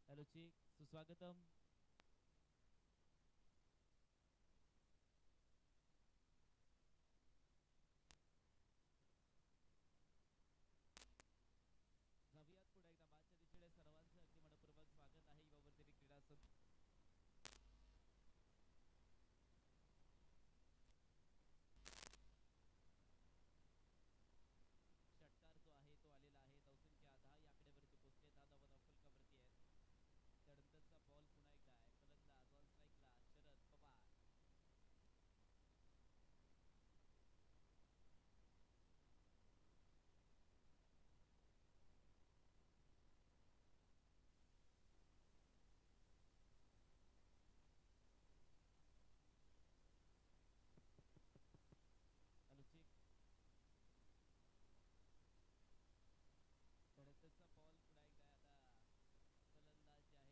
रुचिक सुस्वागतम. जाऊयात पुढे एकदा बादच्या दिशेने सर्वांचं अगदी मनपूर्वक स्वागत आहे युवा क्रीडा षटकार जो आहे तो आलेला आहे. धावसंख्या 10 या आकड्यावरती पोहोचले. 10 धावा फलकावरती आहेत. त्यानंतरचा बॉल पुन्हा एकदा आहे. फलंदाज ऑन स्ट्राईकला शरद पवार. रुचिक त्यानंतरचा बॉल पुन्हा एकदा आता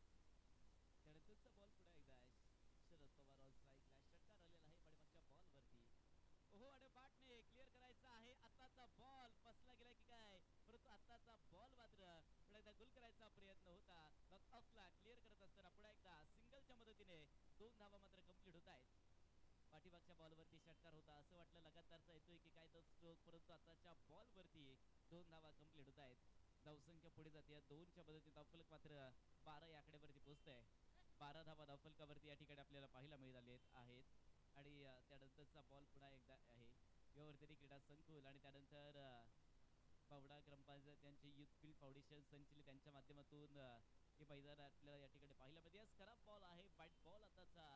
फलंदाज जे आहे ते सज्ज होत आहे. त्यानंतरचा बॉल पुन्हा एकदा आहे. शरद पवार ऑन स्ट्राईकला षटकार आलेला आहे पाठीमागच्या बॉलवरती. ओहो आणि बॅटने क्लिअर करायचा आहे. आताचा बॉल फसला गेला की काय, परंतु आताचा बॉल मात्र पुन्हा एकदा गोल करायचा प्रयत्न होता. मग ऑफला क्लिअर करत असताना पुन्हा एकदा सिंगलच्या मदतीने 2 धावा मात्र कंप्लीट होत आहेत. पाठीमागच्या बॉलवरती षटकार होता, असं वाटलं लगातारचा येतोय की काय तो स्ट्रोक, परंतु आताच्या बॉलवरती 2 धावा कंप्लीट होत आहेत. धावसंख्या पुढे जाते. 2च्या मदतीने धावफलक मात्र 12 या आकड्यावरती पोहोचतंय. 12 धावा धावफलकावरती या ठिकाणी आपल्याला पाहायला मिळाले आहेत. आणि त्यानंतरचा बॉल पुन्हा एकदा आहे युवा क्रीडा संकुल आणि त्यानंतर पावडा ग्रामपंचायत यांचे युथ फील्ड फाउंडेशन संचलित त्यांच्या माध्यमातून हे मैदान आपल्याला या ठिकाणी पाहायला मिळते. खराब बॉल आहे, वाईट बॉल आताचा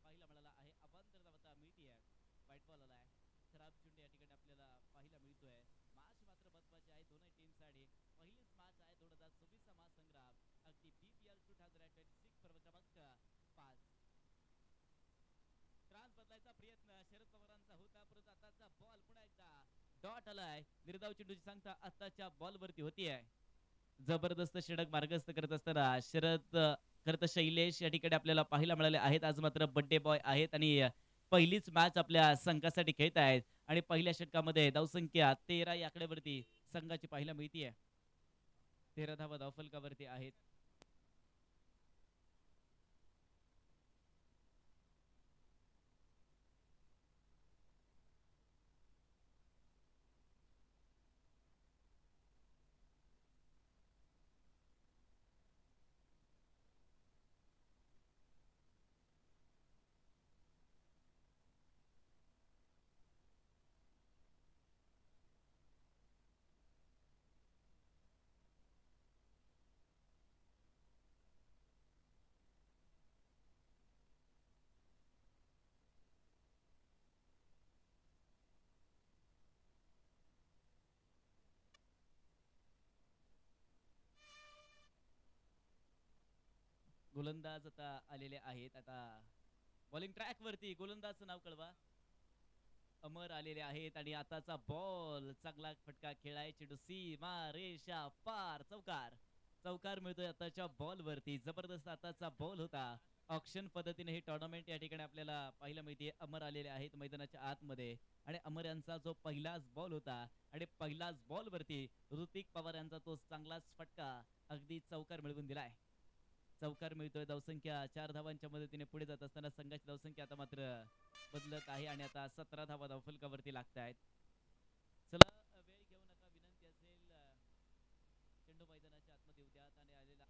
पाहायला मिळाला आहे. अबांतर धावता मिळते आहे. वाईट बॉल आला आहे. खराब चेंडू या ठिकाणी आपल्याला पाहायला मिळतोय. मॅच मात्र महत्वाची आहे दोन्ही टीमसाठी. पहिलीच मॅच आहे 2026 चा महासंग्राम अगदी BPL 2026 पर्व क्रमांक 5. त्रास बदलायचा प्रयत्न शरद पवारांचा होता, परंतु आताचा बॉल पुन्हा एकदा डॉट आलाय. निर्धाव चेंडूची सांगता आताच्या बॉल वरती होतीये. जबरदस्त षटक मार्गस्थ करत असताना शरद खरं शैलेश या ठिकाणी आपल्याला पाहायला मिळाले आहेत. आज मात्र बर्थडे बॉय आहेत आणि पहिलीच मॅच आपल्या संघासाठी खेळत आहेत आणि पहिल्या षटकामध्ये धावसंख्या 13 या आकड्यावरती संघाची पाहायला मिळतीये. 13 धावा धावफलकावरती आहेत. गोलंदाज आता आलेले आहेत. आता बॉलिंग ट्रॅक वरती गोलंदाजचं नाव कळवा. अमर आलेले आहेत आणि आताचा बॉल चांगला फटका खेळाय. चेंडू सीमा रेषा पार. चौकार चौकार मिळतोय आताच्या बॉल वरती. जबरदस्त आताचा बॉल होता. ऑक्शन पद्धतीने ही टुर्नामेंट या ठिकाणी आपल्याला पाहायला मिळते. अमर आलेले आहेत मैदानाच्या आतमध्ये आणि अमर यांचा जो पहिलाच बॉल होता आणि पहिलाच बॉल वरती ऋतिक पवार यांचा तो चांगलाच फटका अगदी चौकार मिळवून दिलाय. चौकार मिळतोय. धावसंख्या 4 धावांच्या मदतीने पुढे जात असताना संघाची धावसंख्या आता मात्र बदलत आहे आणि आता 17 धावा धावफलकावरती लागत आहेत. चला वेळ घेऊ नका, विनंती असेल चेंडू मैदानाच्या आतमध्ये उद्यात आणि आलेला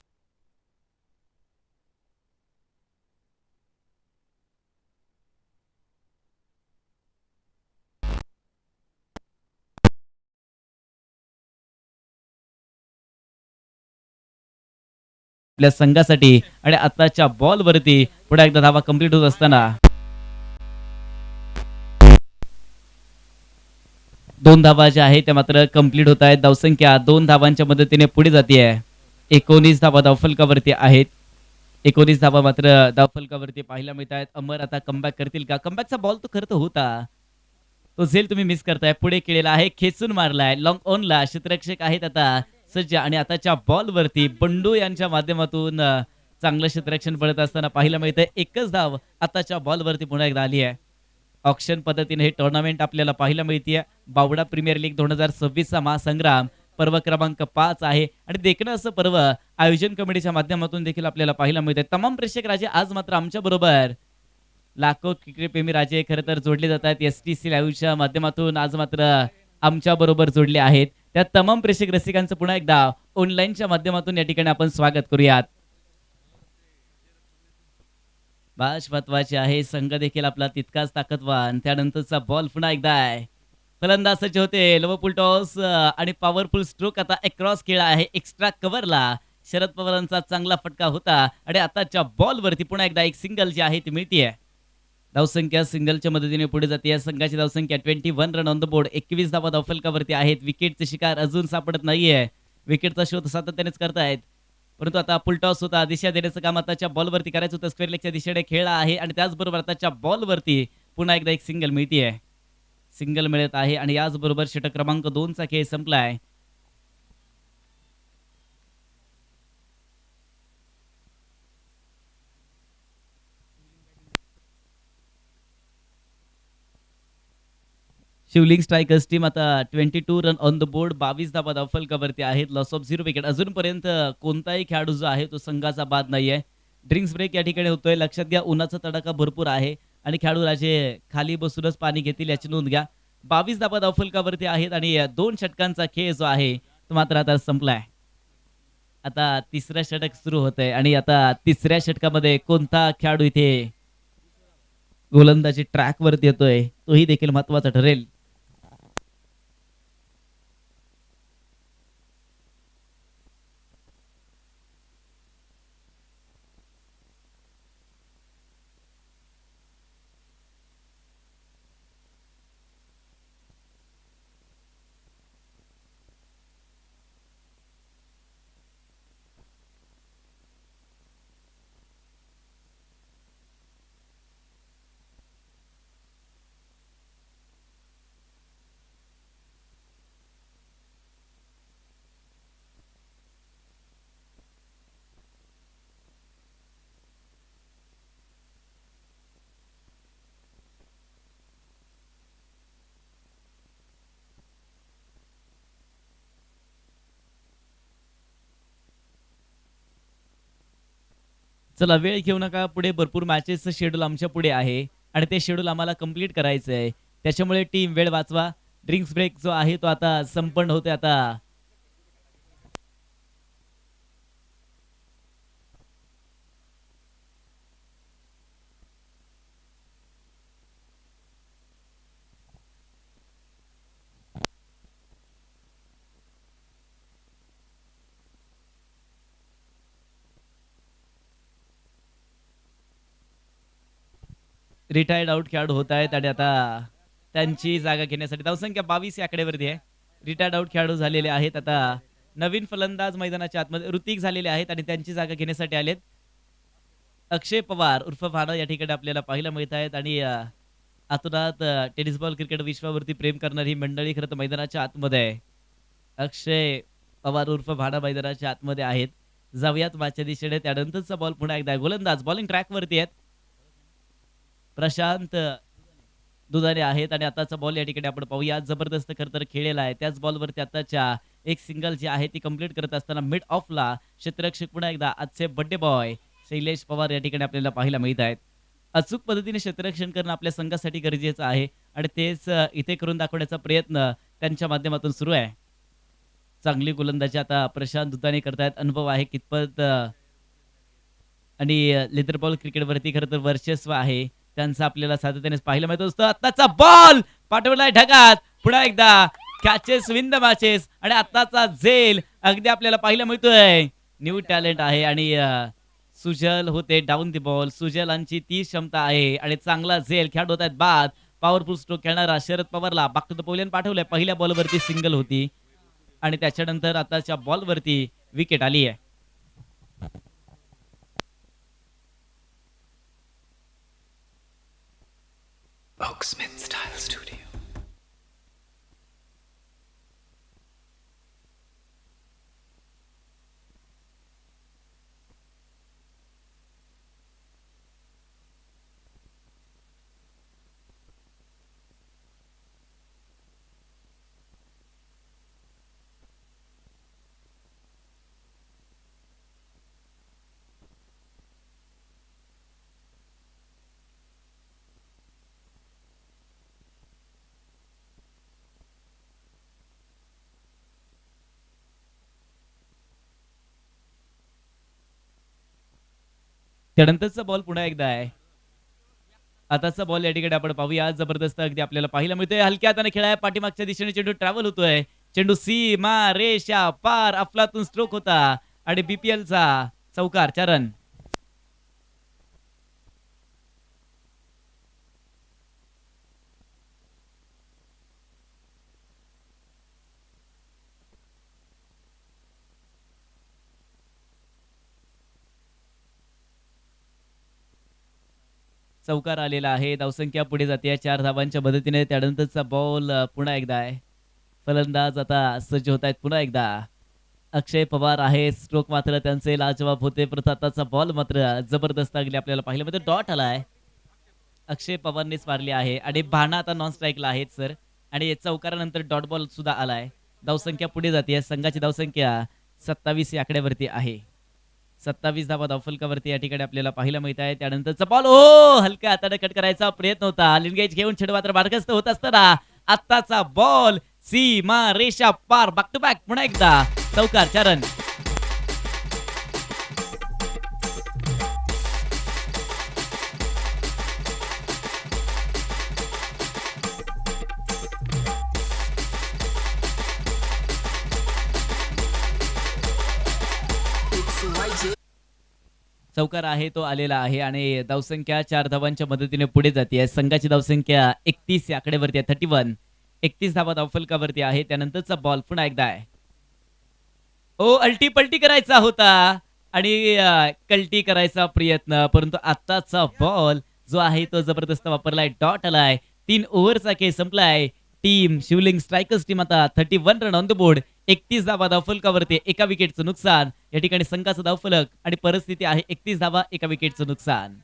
आपल्या संघासाठी आणि आताच्या बॉल वरती पुढे एकदा धावा कंप्लीट होत असताना 2 धावा ज्या आहेत त्या मात्र कंप्लीट होत आहेत. धावसंख्या 2 धावांच्या मदतीने पुढे जाते. 19 धावा धावफलकावरती आहेत. 19 धावा मात्र धावफलकावरती पाहायला मिळत आहेत. अमर आता कमबॅक करतील का? कमबॅकचा बॉल तो खरं तर होता, तो झेल तुम्ही मिस करताय. पुढे केलेला आहे, खेचून मारलाय लॉंग ऑनला. क्षेत्ररक्षक आहेत आता सज्ज आणि आताच्या बॉल वरती बंडू यांच्या माध्यमातून चांगलं क्षेत्ररक्षण पडत असताना पाहायला मिळतंय. एकच धाव आताच्या बॉल वरती पुन्हा एकदा आली आहे. ऑक्शन पद्धतीने हे टुर्नामेंट आपल्याला पाहायला मिळते. बावडा प्रीमियर लीग 2026चा महासंग्राम पर्व क्रमांक 5 आहे आणि देखणं असं पर्व आयोजन कमिटीच्या माध्यमातून देखील आपल्याला पाहायला मिळते. तमाम प्रेक्षक राजे आज मात्र आमच्या बरोबर लाखो क्रिकेटप्रेमी राजे खरं तर जोडले जातात. STC लाईव्हच्या माध्यमातून आज मात्र आमच्या बरोबर जोडले आहेत. त्या तमाम प्रेक्षक रसिकांचं पुन्हा एकदा ऑनलाईनच्या माध्यमातून या ठिकाणी आपण स्वागत करूयात. बाश महत्वाचे आहे. संघ देखील आपला तितकाच ताकदवान. त्यानंतरचा बॉल पुन्हा एकदा आहे. फलंदाज सज्ज होते. लवफुल टॉस आणि पॉवरफुल स्ट्रोक आता अक्रॉस केला आहे. एक्स्ट्रा कव्हरला शरद पवारांचा चांगला फटका होता आणि आताच्या बॉलवरती पुन्हा एकदा एक सिंगल जी आहे ती मिळतीये. धावसंख्या सिंगलच्या मदतीने पुढे जाते. या संघाची धावसंख्या 21 रन ऑन द बोर्ड. 21 धावा धावफलकावरती आहेत. विकेटचे शिकार अजून सापडत नाहीये. विकेटचा शोध सातत्यानेच करतायत. परंतु आता फुल टॉस होता. दिशा देण्याचं काम आताच्या बॉलवरती करायचं होतं. स्क्वेअर लेगच्या दिशेने खेळला आहे आणि त्याचबरोबर आताच्या बॉलवरती पुन्हा एकदा एक सिंगल मिळतीये. सिंगल मिळत आहे आणि याचबरोबर षटक क्रमांक 2चा खेळ संपलाय. शिवलिंग स्ट्रायकर्स टीम आता 22 रन ऑन द बोर्ड. 22 धावा धावफलकावरती आहेत. Loss of 0 wicket. अजूनपर्यंत कोणताही खेळाडू जो आहे तो संघाचा बाद नाहीये. ड्रिंक्स ब्रेक या ठिकाणी होतोय. लक्षात घ्या उन्हाचा तडाखा भरपूर आहे आणि खेळाडू राजे खाली बसूनच पाणी घेतील याची नोंद घ्या. 22 धावा धावफलकावरती आहेत आणि 2 षटकांचा खेळ जो आहे तो मात्र आता संपलाय. आता तिसरा षटक सुरू होत आहे आणि आता तिसऱ्या षटकामध्ये कोणता खेळाडू इथे गोलंदाजी ट्रॅक वरती येतोय तोही देखील महत्वाचा ठरेल. चला वेळ घेऊ नका. पुढे भरपूर मॅचेसचं शेड्यूल आमच्या पुढे आहे आणि ते शेड्यूल आम्हाला कंप्लीट करायचं आहे. त्याच्यामुळे टीम वेळ वाचवा. ड्रिंक्स ब्रेक जो आहे तो आता संपन्न होते. आता रिटायर्ड आउट खेळाडू होत आहेत आणि आता त्यांची जागा घेण्यासाठी धावसंख्या 22 या आकड्यावरती आहे. रिटायर्ड आउट खेळाडू झालेले आहेत. आता नवीन फलंदाज मैदानाच्या आतमध्ये ऋतिक झालेले आहेत आणि त्यांची जागा घेण्यासाठी आलेत. अक्षय पवार उर्फ भाना या ठिकाणी आपल्याला पाहायला मिळत आहेत आणि आतुरात टेनिस बॉल क्रिकेट विश्वावरती प्रेम करणारी ही मंडळी खरं तर मैदानाच्या आतमध्ये आहे. अक्षय पवार उर्फ भाना मैदानाच्या आतमध्ये आहेत. जाऊयात माझ्या दिशेने. त्यानंतरचा बॉल पुन्हा एकदा गोलंदाज बॉलिंग ट्रॅकवरती आहेत. प्रशांत दुधाने आहेत आणि आताचा बॉल या ठिकाणी आपण पाहूया. जबरदस्त खरं तर खेळलेला आहे. त्याच बॉलवरती आताच्या एक सिंगल जी आहे ती कंप्लीट करत असताना मिड ऑफला क्षेत्ररक्षक पुन्हा एकदा आजचे बड्डे बॉय शैलेश पवार या ठिकाणी आपल्याला पाहायला मिळत आहेत. अचूक पद्धतीने क्षेत्ररक्षण करणं आपल्या संघासाठी गरजेचं आहे आणि तेच इथे करून दाखवण्याचा प्रयत्न त्यांच्या माध्यमातून सुरू आहे. चांगली गोलंदाजी आता प्रशांत दुधाने करतायत. अनुभव आहे कितपत आणि लेदर बॉल क्रिकेटवरती खरं तर वर्चस्व आहे त्यांचं आपल्याला सातत्याने पाहायला मिळत असतं. आताचा बॉल पाठवलाय ढगात. पुन्हा एकदा कॅचेस विन द मॅचेस आणि आताचा झेल अगदी आपल्याला पाहायला मिळतोय. न्यू टॅलेंट आहे आणि सुजल होते डाऊन दी बॉल. सुजलांची ती क्षमता आहे आणि चांगला झेल खेळत होत आहेत बाद. पॉवरफुल स्ट्रोक खेळणारा शरद पवारला बॅक टू द पोलियन पाठवलंय. पहिल्या बॉलवरती सिंगल होती आणि त्याच्यानंतर आताच्या बॉलवरती विकेट आली आहे. Oaksmith Style Studio. त्यानंतरचा बॉल पुन्हा एकदा आहे. आताचा बॉल या ठिकाणी आपण पाहूया. जबरदस्त अगदी आपल्याला पाहायला मिळतोय. हलक्या हाताने खेळ आहे. पाठीमागच्या दिशेने चेंडू ट्रॅव्हल होतोय. चेंडू सीमा रेषा पार अफलातून स्ट्रोक होता आणि बीपीएलचा चौकार 4 रन. चौकार आलेला आहे. धावसंख्या पुढे जाते 4 धावांच्या मदतीने. त्यानंतरचा बॉल पुन्हा एकदा आहे. फलंदाज आता सज्ज होत आहेत पुन्हा एकदा. अक्षय पवार आहे. स्ट्रोक मात्र त्यांचे लाजवाब होते. परंतु आताचा बॉल मात्र जबरदस्त अगदी आपल्याला पाहिलं म्हणजे डॉट आलाय. अक्षय पवारनेच मारली आहे आणि भाना आता नॉन स्ट्राईकला आहेत सर. आणि चौकारानंतर डॉट बॉल सुद्धा आलाय. धावसंख्या पुढे जाते. संघाची धावसंख्या 27 या आकड्यावरती आहे. 27 धावा धावफलकावरती या ठिकाणी आपल्याला पाहायला मिळत आहे. त्यानंतरचा बॉल हलक्या हाताने कट करायचा प्रयत्न होता. लिंगेज घेऊन चेंडू मात्र मार्गस्थ होत असताना आत्ताचा बॉल सीमा रेषा पार. बॅक टू बॅक पुन्हा एकदा चौकार 4 रन. चौकार आहे तो आलेला आहे आणि धावसंख्या 4 धावांच्या मदतीने पुढे जाते. संघाची धावसंख्या 31 या आकड्यावरती आहे. 31. 31 धावा धावफलकावरती आहे. त्यानंतरचा बॉल पुन्हा एकदा आहे. अल्टी पलटी करायचा होता आणि कल्टी करायचा प्रयत्न, परंतु आताचा बॉल जो आहे तो जबरदस्त वापरलाय. डॉट आलाय. 3 ओव्हरचा खेळ संपलाय. टीम शिवलिंग स्ट्रायकर्स टीम आता 31 रन ऑन द बोर्ड. 31 धावा धावफलकावरती. एका विकेटचं नुकसान. या ठिकाणी संघाचा धावफलक आणि परिस्थिती आहे 31 धावा एका विकेटचं नुकसान.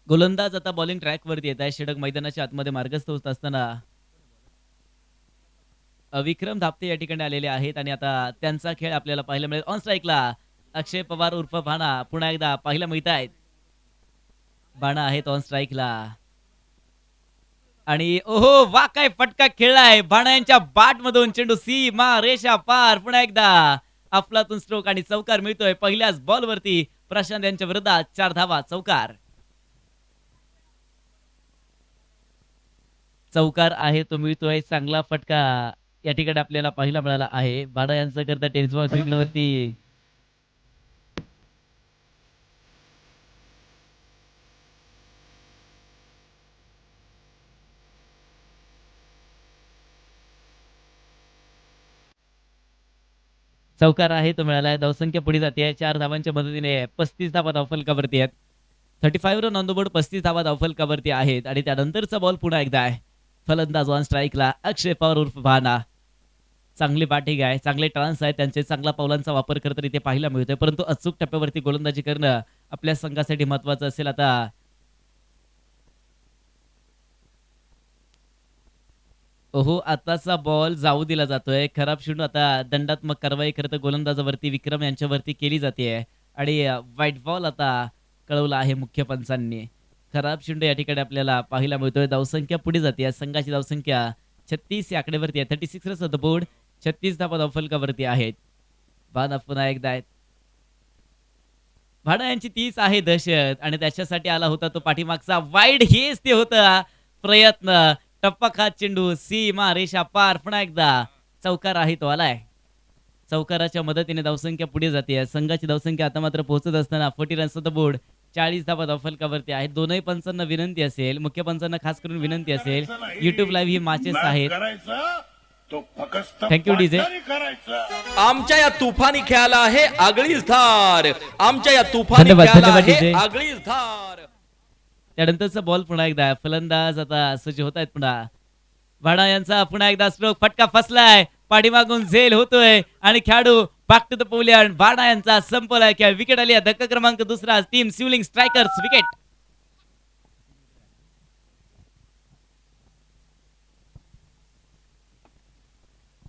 गोलंदाज आता बॉलिंग ट्रॅक वरती येत आहे. षटक मैदानाच्या आतमध्ये मार्गस्थ होत असताना विक्रम धापते या ठिकाणी आलेले आहेत आणि आता त्यांचा खेळ आपल्याला पाहायला मिळेल. ऑन स्ट्राईकला अक्षय पवार उर्फ भाना पुन्हा एकदा पाहायला मिळत आहेत. भाना आहेत ऑन स्ट्राईकला आणि वा काय फटका खेळलाय. भाना यांच्या बॅट मधून चेंडू सीमा रेषा पार. पुन्हा एकदा अफलातून स्ट्रोक आणि चौकार मिळतोय पहिल्याच बॉल वरती. प्रशांत यांच्या विरोधात 4 धावा चौकार. चौकार आहे तो मिळतोय. चांगला फटका या ठिकाणी आपल्याला पाहायला मिळाला आहे. भाडा यांचा करता टेनिस बॉल वरती चौकार आहे तो मिळाला. धावसंख्या पुढे जाते 4 धावांच्या मदतीने. 35 धावा धावफलकावरती आहेत. 35 रन ऑन द बोर्ड. 35 धावा धावफलकावरती आहेत आणि त्यानंतरचा बॉल पुन्हा एकदा आहे. फलंदाज ऑन स्ट्राईकला अक्षय पवार उर्फ भाना. चांगली बॅटिंग आहे. चांगले टर्न्स आहेत त्यांचे. चांगला पावलांचा वापर करताना इथे पाहायला मिळतोय, परंतु अचूक टप्प्यावरती गोलंदाजी करणं आपल्या संघासाठी महत्वाचं असेल. आता आताचा बॉल जाऊ दिला जातोय. खराब चेंडू आता दंडात्मक कारवाई करत गोलंदाजावरती विक्रम यांच्यावरती केली जाते आणि व्हाईट बॉल आता कळवला आहे मुख्य पंचांनी. खराब चेंडू या ठिकाणी आपल्याला पाहायला मिळतोय. धावसंख्या पुढे जाते. संघाची धावसंख्या 36 या आकड्यावरती आहे. 36 रन्स ऑन द बोर्ड. 36 धावा धावफलकावरती आहेत. भाना पुन्हा एकदा आहेत. भाना यांची 30 आहे दहशत आणि त्याच्यासाठी आला होता तो पाठीमागचा वाईड. हेच ते होता प्रयत्न. टप्पा खात चेंडू सीमा रेषा पार. पुन्हा एकदा चौकार आहे तो आलाय. चौकाराच्या मदतीने धावसंख्या पुढे जाते. संघाची धावसंख्या आता मात्र पोहोचत असताना 40 रन्स ऑन द बोर्ड. 40 धावा धावफलकावरती आहेत. दोनही पंचांना विनंती असेल, मुख्य पंचांना खास करून विनंती असेल, युट्यूब लाईव्ह ही मॅचेस आहेत. Thank you DJ. आमच्या या तुफानी खेळाला आहे आगळीच धार. आमच्या या तुफानी खेळाला आहे आगळीच धार. त्यानंतरचा बॉल पुन्हा एकदा. फलंदाज आता सज्ज होत आहेत पुन्हा. वाडा यांचा पुन्हा एकदा स्ट्रोक फटका फसलाय, पाठीमागून झेल होतोय आणि खेळाडू बॅक टू द पवेलियन. वाडा यांचा संपलाय की विकेट आली आहे. धक्का क्रमांक दुसरा, टीम सिवलिंग स्ट्रायकर्स विकेट.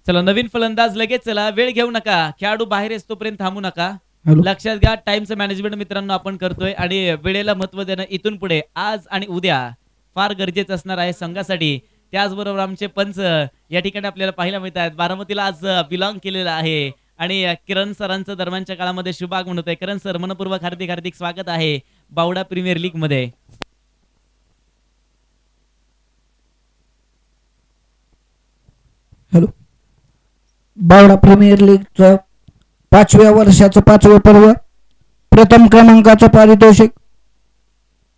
चला नवीन फलंदाज लगेच, चला वेळ घेऊ नका, खेळाडू बाहेर असतोपर्यंत थांबू नका. हॅलो. लक्षात घ्या टाइमचं मॅनेजमेंट मित्रांनो आपण करतोय आणि वेळेला महत्व देणं इथून पुढे आज आणि उद्या फार गरजेचं असणार आहे संघासाठी. त्याचबरोबर आमचे पंच या ठिकाणी आपल्याला पाहायला मिळत आहेत. बारामतीला आज बिलॉंग केलेला आहे आणि किरण सरांचं दरम्यानच्या काळामध्ये शुभागमन होत आहे. किरण सर मनपूर्वक हार्दिक हार्दिक स्वागत आहे बावडा प्रीमियर लीग मध्ये. हॅलो. बावडा प्रीमियर लीगचं 5व्या वर्षाचं 5वं पर्व. प्रथम क्रमांकाचं पारितोषिक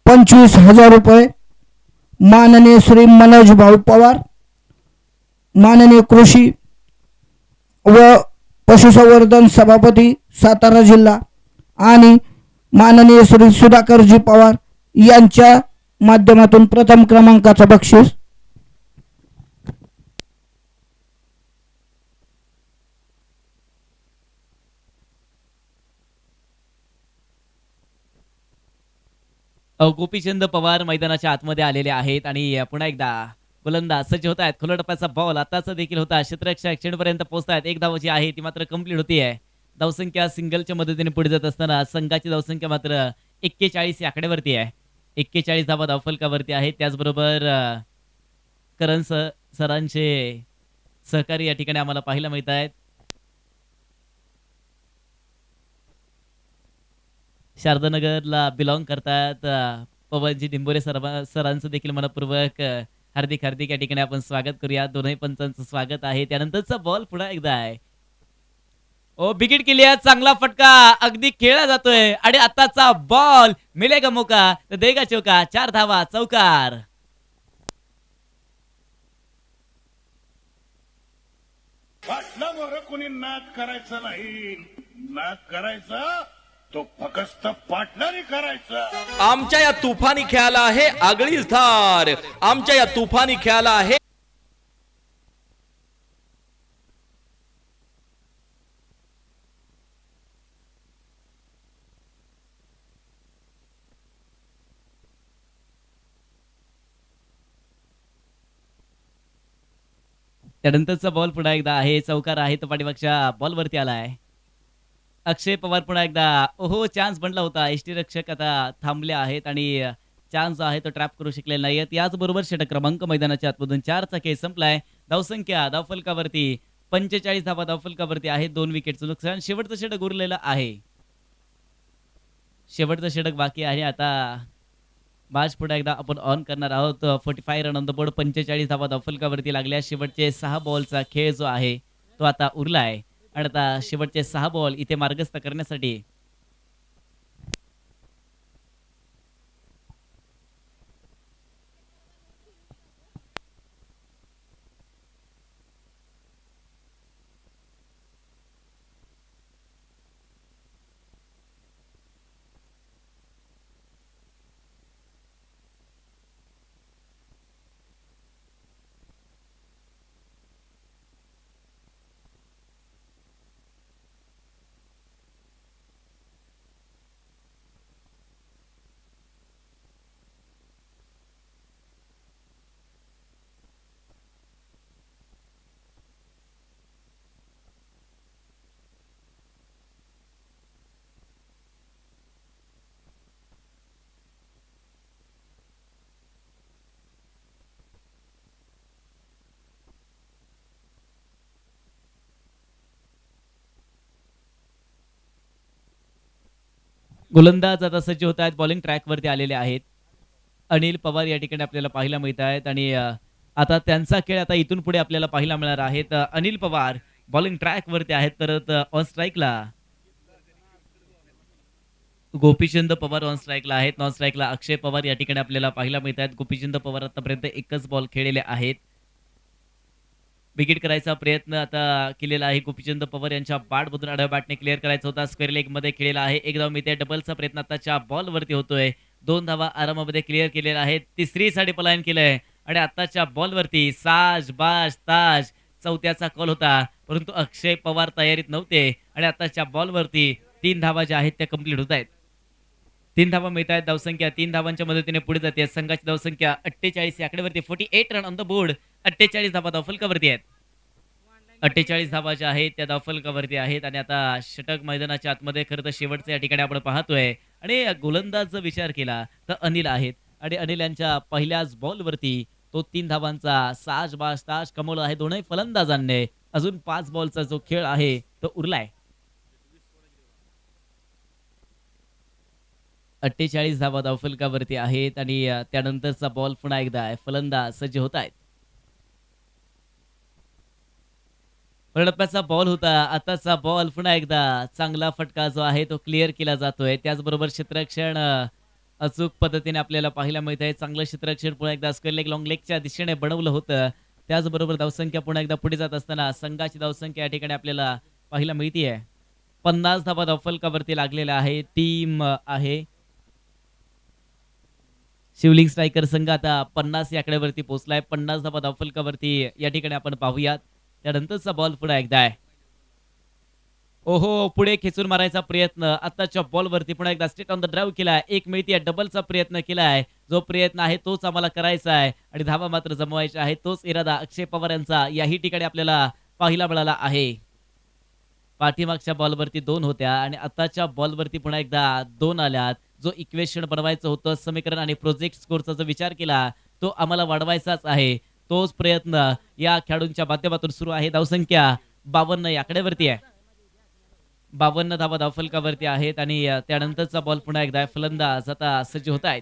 25,000 रुपये माननीय श्री मनोज भाऊ पवार, माननीय कृषी व पशुसंवर्धन सभापती सातारा जिल्हा आणि माननीय श्री सुधाकरजी पवार यांच्या माध्यमातून प्रथम क्रमांकाचं बक्षीस. गोपीचंद पवार मैदानाच्या आतमध्ये आलेले आहेत आणि पुन्हा एकदा गोलंदाज सज्ज होत आहेत. खुल्या टप्प्याचा बॉल आताच देखील होता, क्षेत्ररक्षक चेंडूपर्यंत पोहोचतायत. एक धाव जी आहे ती मात्र कंप्लीट होतीये. धावसंख्या सिंगलच्या मदतीने पुढे जात असताना संघाची धावसंख्या मात्र 41 या आकड्यावरती आहे. 41 धावा धावफलकावरती आहेत. त्याचबरोबर करण सरांचे सहकारी या ठिकाणी आम्हाला पाहायला मिळत आहेत. शारदानगरला बिलॉंग करतात पवनजी डिंबोरे सरांचं देखील मनपूर्वक हार्दिक हार्दिक या ठिकाणी आपण स्वागत करूया. दोन्ही पंचांचं स्वागत आहे. त्यानंतरचा बॉल पुन्हा एकदा आहे. ओ विकेट केली आहे, चांगला फटका अगदी खेळला जातोय आणि आताचा बॉल मिलेगा मौका तर देगा चौका. 4 धावा चौकार. फाटल्यावर कोणी नाद करायचं नाही, नाद करायचा तो फक्त पार्टनरी करायचा. आमच्या या तुफानी खेळाला आहे आगळीच धार. आमच्या या तुफानी खेळाला आहे त्यानंतरचा बॉल पुन्हा एकदा आहे, चौकार आहे तो पाठीमागच्या बॉलवरती आलाय. अक्षय पवार पुन्हा एकदा ओहो चान्स बनला होता. यष्टीरक्षक आता थांबले आहेत आणि चान्स जो आहे तो ट्रॅप करू शकले नाहीत. याचबरोबर षटक क्रमांक मैदानाच्या आतमधून 4चा खेळ संपलाय. धावसंख्या धावफलकावरती 45 धावा धावफलकावरती आहे. 2 विकेटचं नुकसान. शेवटचं षटक उरलेलं आहे, शेवटचं षटक बाकी आहे. आता मॅच पुढे एकदा आपण ऑन करणार आहोत. 45 रन ऑन द बोर्ड, 45 धावा धावफलकावरती लागल्या. शेवटचे 6 बॉलचा खेळ जो आहे तो आता उरला आहे आणि आता शेवटचे 6 बॉल इथे मार्गस्थ करण्यासाठी गोलंदाज आता सज्ज होत आहेत. बॉलिंग ट्रॅक वरती आलेले आहेत. अनिल पवार या ठिकाणी आपल्याला पाहायला मिळत आहेत आणि आता त्यांचा खेळ आता इथून पुढे आपल्याला पाहायला मिळणार आहेत. अनिल पवार बॉलिंग ट्रॅक वरती आहेत, तर ऑन स्ट्राईकला गोपीचंद पवार ऑन स्ट्राईकला आहेत. नॉन स्ट्राईकला अक्षय पवार या ठिकाणी आपल्याला पाहायला मिळत आहेत. गोपीचंद पवार आतापर्यंत एकच बॉल खेळलेले आहेत. विकेट करायचा प्रयत्न आता केलेला आहे गोपीचंद पवार यांच्या बॅटमधून आडव्या बॅटने क्लिअर करायचा होता. स्क्वेअर लेग मध्ये खेळलेला आहे. एक धाव मिळते. डबलचा प्रयत्न आताच्या बॉलवरती होतोय. 2 धावा आरामामध्ये क्लिअर केलेला आहे. तिसरी साठी पलायन केलंय आणि आताच्या बॉलवरती साज बाज ताज चौथ्याचा कॉल होता, परंतु अक्षय पवार तयारीत नव्हते आणि आताच्या बॉलवरती 3 धावा ज्या आहेत त्या कंप्लीट होत आहेत. 3 धावा मिळत आहेत. धावसंख्या 3 धावांच्या मदतीने पुढे जाते. संघाची धावसंख्या 48 या आकड्यावरती 48 रन ऑन द बोर्ड. 48 धावा धावफलकावरती आहेत. 48 धावा ज्या आहेत त्या धावफलकावरती आहेत आणि आता षटक मैदानाच्या आतमध्ये खरं तर शेवटचं या ठिकाणी आपण पाहतोय आणि गोलंदाज जर विचार केला तर अनिल आहेत आणि अनिल यांच्या पहिल्याच बॉलवरती तो 3 धावांचा साज बाज ताज कमवला आहे दोनही फलंदाजांनी. अजून 5 बॉलचा जो खेळ आहे तो उरलाय. 48 धावा धावफलकावरती आहेत आणि त्यानंतरचा बॉल पुन्हा एकदा फलंदाज सज्ज होत आहेत. टप्प्याचा बॉल होता. आताचा बॉल पुन्हा एकदा चांगला फटका जो आहे तो क्लिअर केला जातोय. त्याचबरोबर क्षेत्ररक्षण अचूक पद्धतीने आपल्याला पाहायला मिळत आहे. चांगलं क्षेत्ररक्षण पुन्हा एकदा स्क्वेअर लेग लॉंग लेगच्या दिशेने बनवलं होतं. त्याचबरोबर धावसंख्या पुन्हा एकदा पुढे जात असताना संघाची धावसंख्या या ठिकाणी आपल्याला पाहायला मिळतीये. 50 धावा धावफलकावरती लागलेला आहे. टीम आहे शिवलिंग स्ट्रायकर संघ आता 50 या आकड्यावरती पोहोचलाय. 50 धावा धावफलकावरती या ठिकाणी आपण पाहूयात. त्यानंतरचा बॉल पुन्हा एकदा आहे. ओहो पुढे खेचून मारायचा प्रयत्न आताच्या बॉलवरती पुन्हा एकदा स्ट्रेट ऑन द ड्राईव्ह केलाय. एक मिळती डबलचा प्रयत्न केलाय. जो प्रयत्न आहे तोच आम्हाला करायचा आहे आणि धावा मात्र जमवायच्या आहे. तोच इरादा अक्षय पवार यांचा याही ठिकाणी आपल्याला पाहायला मिळाला आहे. पाठीमागच्या बॉलवरती 2 होत्या आणि आताच्या बॉलवरती पुन्हा एकदा 2 आल्यात. जो इक्वेशन बनवायचं होतं समीकरण आणि प्रोजेक्ट स्कोरचा जो विचार केला तो आम्हाला वाढवायचाच आहे. तोच प्रयत्न या खेळाडूंच्या माध्यमातून सुरू आहे. धावसंख्या 52 या आकड्यावरती आहे. 52 धावा धावफलकावरती आहेत आणि त्यानंतरचा बॉल पुन्हा एकदा फलंदाज आता सज्ज होत आहेत.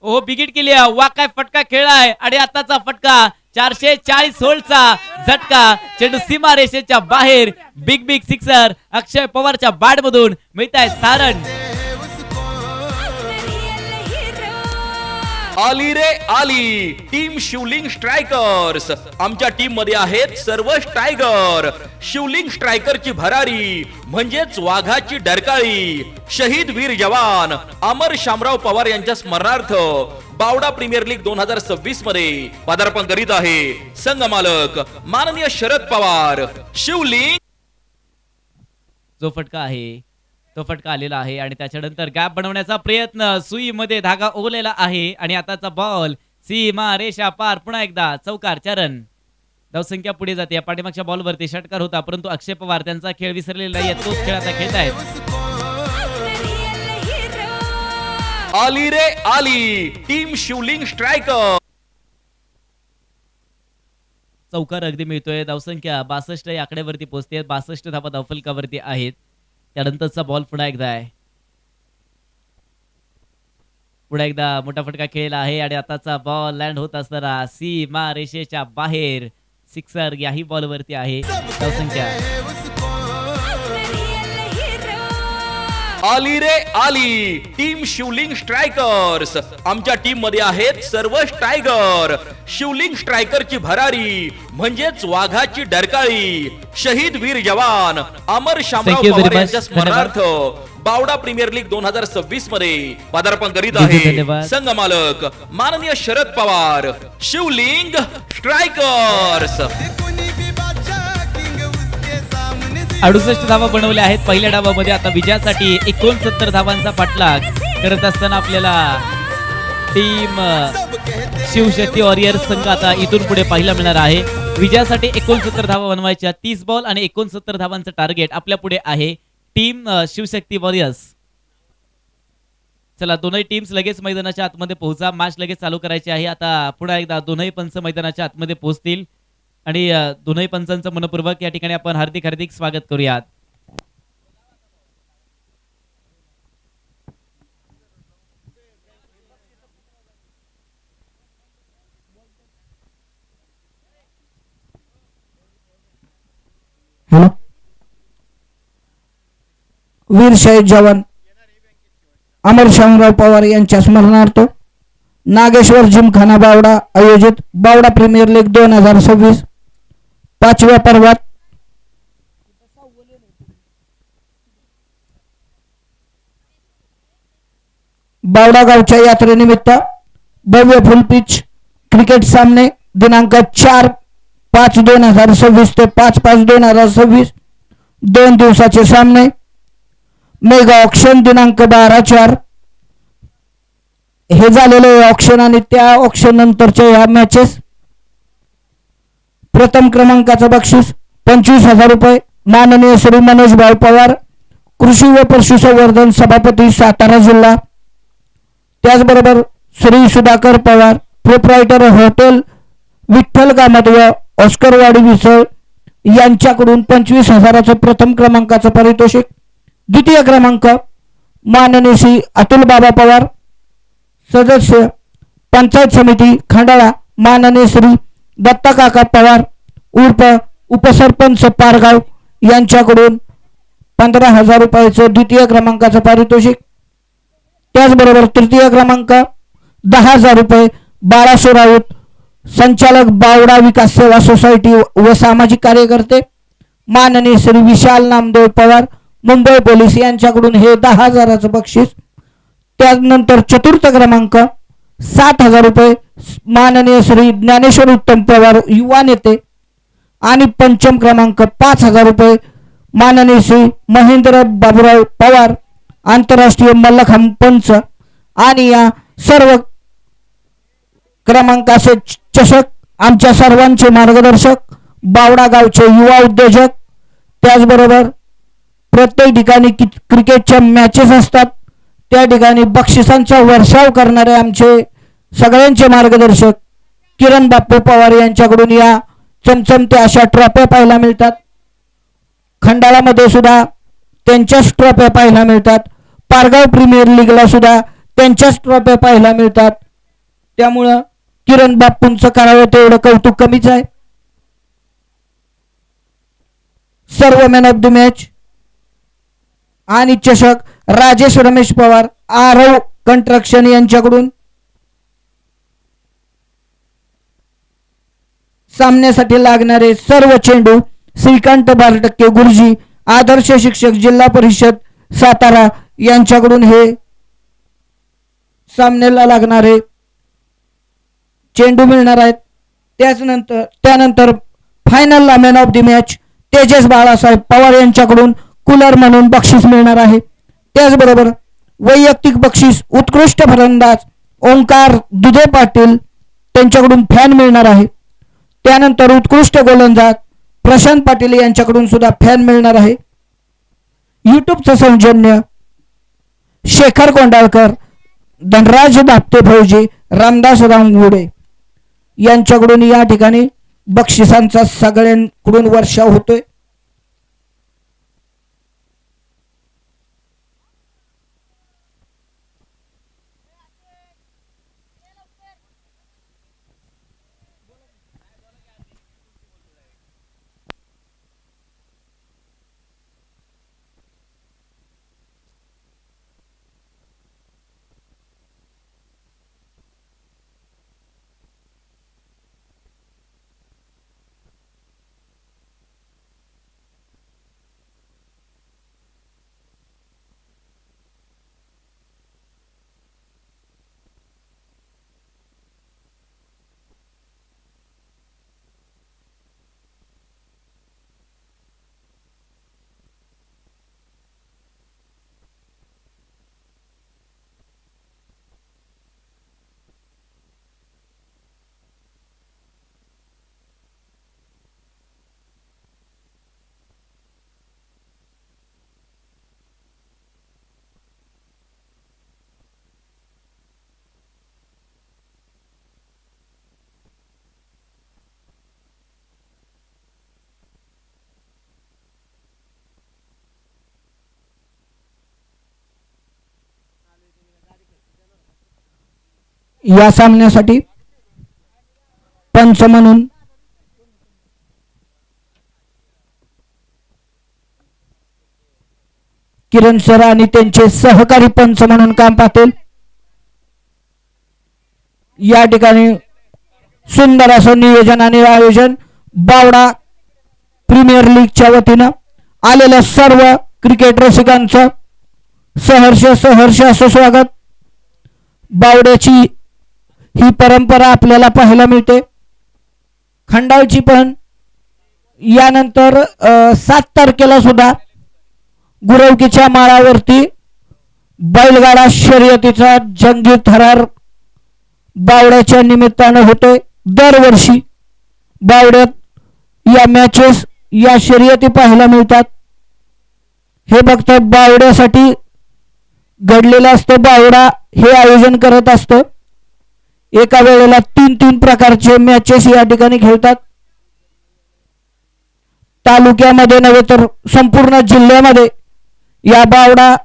ओ बिगिट केली वा काय फटका खेळलाय आणि आताचा फटका 440 होल्डचा झटका. चेंडू सीमा रेषेच्या बाहेर. बिग बिग सिक्सर अक्षय पवारच्या बॅट मधून मिळत आहे सारण. आली रे आली टीम शिवलिंग स्ट्रायकर्स. आमच्या टीम मध्ये आहेत सर्व स्ट्रायकर. शिवलिंग स्ट्रायकरची भरारी म्हणजेच वाघाची डरकाळी. शहीद वीर जवान अमर शामराव पवार यांच्या स्मरणार्थ बावडा प्रीमियर लीग 2026 मध्ये पदार्पण करीत आहे संघ मालक माननीय शरद पवार. शिवलिंग जो फटका आहे तो फटका आलेला आहे आणि त्याच्यानंतर गॅप बनवण्याचा प्रयत्न. सुईमध्ये धागा ओवलेला आहे आणि आताचा बॉल सीमा रेषा पार. पुन्हा एकदा चौकार 4 रन. धावसंख्या पुढे जाते. पाठीमागच्या बॉलवरती षटकार होता परंतु अक्षय पवार त्यांचा खेळ विसरलेला नाही. तोच खेळ आता खेळत आहेत. आली रे आली टीम शिवलिंग स्ट्रायकर. चौकार अगदी मिळतोय. धावसंख्या 62 या आकड्यावरती पोहोचते. 62 धावा धावफलकावरती आहेत. त्यानंतरचा बॉल पुन्हा एकदा आहे. पुन्हा एकदा मोठा फटका खेळला आहे आणि आताचा बॉल लँड होत असताना सीमा रेषेच्या बाहेर. सिक्सर याही बॉलवरती आहे. धावसंख्या आली रे आली टीम शिवलिंग स्ट्रायकर्स. आमच्या टीम मध्ये आहेत सर्व स्ट्रायकर. शिवलिंग स्ट्रायकरची भरारी म्हणजेच वाघाची डरकाळी. शहीद वीर जवान अमर शामराव पवार यांच्या स्मरणार्थ बावडा प्रीमियर लीग 2026 मध्ये पदार्पण करीत आहे संघ मालक माननीय शरद पवार. शिवलिंग स्ट्रायकर्स. 68 धावा बनवल्या आहेत पहिल्या डावामध्ये. आता विजयासाठी 69 धावांचा पाठलाग करत असताना आपल्याला टीम शिवशक्ती वॉरियर्स संघ आता इथून पुढे पाहायला मिळणार आहे. विजयासाठी 69 धावा बनवायच्या. 30 बॉल आणि 69 धावांचं टार्गेट आपल्या पुढे आहे. Team Shivshakti warriors. चला दोनही टीम्स लगेच मैदानाच्या आतमध्ये पोहोचा. मॅच लगेच चालू करायची आहे. आता पुन्हा एकदा दोनही पंच मैदानाच्या आतमध्ये पोहोचतील आणि दोनही पंचांचं मनपूर्वक या ठिकाणी आपण हार्दिक हार्दिक स्वागत करूयात. हॅलो. वीर शहीद जवान अमर शामराव पवार यांच्या स्मरणार्थ नागेश्वर जिमखाना बावडा आयोजित बावडा प्रीमियर लीग 2026 5व्या पर्वात बावडा गावच्या यात्रेनिमित्त भव्य फुल पिच क्रिकेट सामने दिनांक 4/5/2026 ते 5/5/2026 2 दिवसाचे सामने. मेगा ऑक्शन दिनांक 12/4 हे झालेले ऑक्शन आणि त्या ऑक्शन नंतरच्या या मॅचेस. प्रथम क्रमांकाचं बक्षीस 25,000 रुपये माननीय श्री मनोज भाई पवार, कृषी व पशुसंवर्धन सभापती सातारा जिल्हा. त्याचबरोबर श्री सुधाकर पवार, प्रोप्रायटर हॉटेल विठ्ठल कामत व ऑस्करवाडी विसळ यांच्याकडून 25,000चं प्रथम क्रमांकाचं पारितोषिक. द्वितीय क्रमांक माननीय श्री अतुल बाबा पवार, सदस्य पंचायत समिती खंडाळा, माननीय श्री दत्ता काका पवार उर्फ उपसरपंच पारगाव यांच्याकडून 15,000 रुपयाचं द्वितीय क्रमांकाचं पारितोषिक. त्याचबरोबर तृतीय क्रमांक 10,000 रुपये बाळासो राऊत, संचालक बावडा विकास सेवा सोसायटी व सामाजिक कार्यकर्ते, माननीय श्री विशाल नामदेव पवार मुंबई पोलीस यांच्याकडून हे 10,000चं बक्षीस. त्यानंतर चतुर्थ क्रमांक 7,000 रुपये माननीय श्री ज्ञानेश्वर उत्तम पवार युवा नेते. आणि पंचम क्रमांक 5,000 रुपये माननीय श्री महेंद्र बाबूराव पवार आंतरराष्ट्रीय मल्लखांब पंच. आणि या सर्व क्रमांकाचे चषक आमच्या सर्वांचे मार्गदर्शक बावडा गावचे युवा उद्योजक. त्याचबरोबर प्रत्येक ठिकाणी क्रिकेटच्या मॅचेस असतात त्या ठिकाणी बक्षिसांचा वर्षाव करणारे आमचे सगळ्यांचे मार्गदर्शक किरण बाप्पू पवार यांच्याकडून या चमचमत्या अशा ट्रॉफ्या पाहायला मिळतात. खंडाळामध्ये सुद्धा त्यांच्याच ट्रॉफ्या पाहायला मिळतात. पारगाव प्रीमियर लीगला सुद्धा त्यांच्याच ट्रॉफ्या पाहायला मिळतात. त्यामुळं किरण बाप्पूंचं करावं तेवढं कौतुक कमीच आहे. सर्व मॅन ऑफ द मॅच आणि चषक राजेश रमेश पवार आरव कंस्ट्रक्शन यांच्याकडून. सामन्यासाठी लागणारे सर्व चेंडू श्रीकांत 12% गुरुजी आदर्श शिक्षक जिल्हा परिषद सातारा यांच्याकडून हे सामन्याला लागणारे चेंडू मिळणार आहेत. त्यानंतर फायनलला man of the match Tejas Balasaheb Pawar यांच्याकडून कूलर म्हणून बक्षीस मिळणार आहे. त्याचबरोबर वैयक्तिक बक्षीस उत्कृष्ट फलंदाज ओंकार दुधे पाटील त्यांच्याकडून फॅन मिळणार आहे. त्यानंतर उत्कृष्ट गोलंदाज प्रशांत पाटील यांच्याकडून सुद्धा फॅन मिळणार आहे. युट्यूबचं सौजन्य शेखर कोंडाळकर, धनराज दापते फौजी, रामदास रामगुडे यांच्याकडून या ठिकाणी बक्षिसांचा सगळ्यांकडून वर्षाव होतोय. या सामन्यासाठी पंच म्हणून किरण सर आणि त्यांचे सहकारी पंच म्हणून काम पाहतील. या ठिकाणी सुंदर असं नियोजन आणि आयोजन बावडा प्रीमियर लीगच्या वतीनं आलेल्या सर्व क्रिकेट रसिकांचं सहर्ष असं स्वागत. बावड्याची ही परंपरा आपल्याला पाहायला मिळते. खंडाळची पण यानंतर 7 तारखेला सुद्धा गुरवकीच्या माळावरती बैलगाडा शर्यतीचा जंगी थरार बावड्याच्या निमित्तानं होतोय. दरवर्षी बावड्यात या मॅचेस या शर्यती पाहायला मिळतात. हे फक्त बावड्यासाठी घडलेलं असतं. बावडा हे आयोजन करत असतं. एका वेळेला 3 प्रकारचे मॅचेस या ठिकाणी खेळतात. तालुक्यामध्ये नव्हे तर संपूर्ण जिल्ह्यामध्ये या बावडा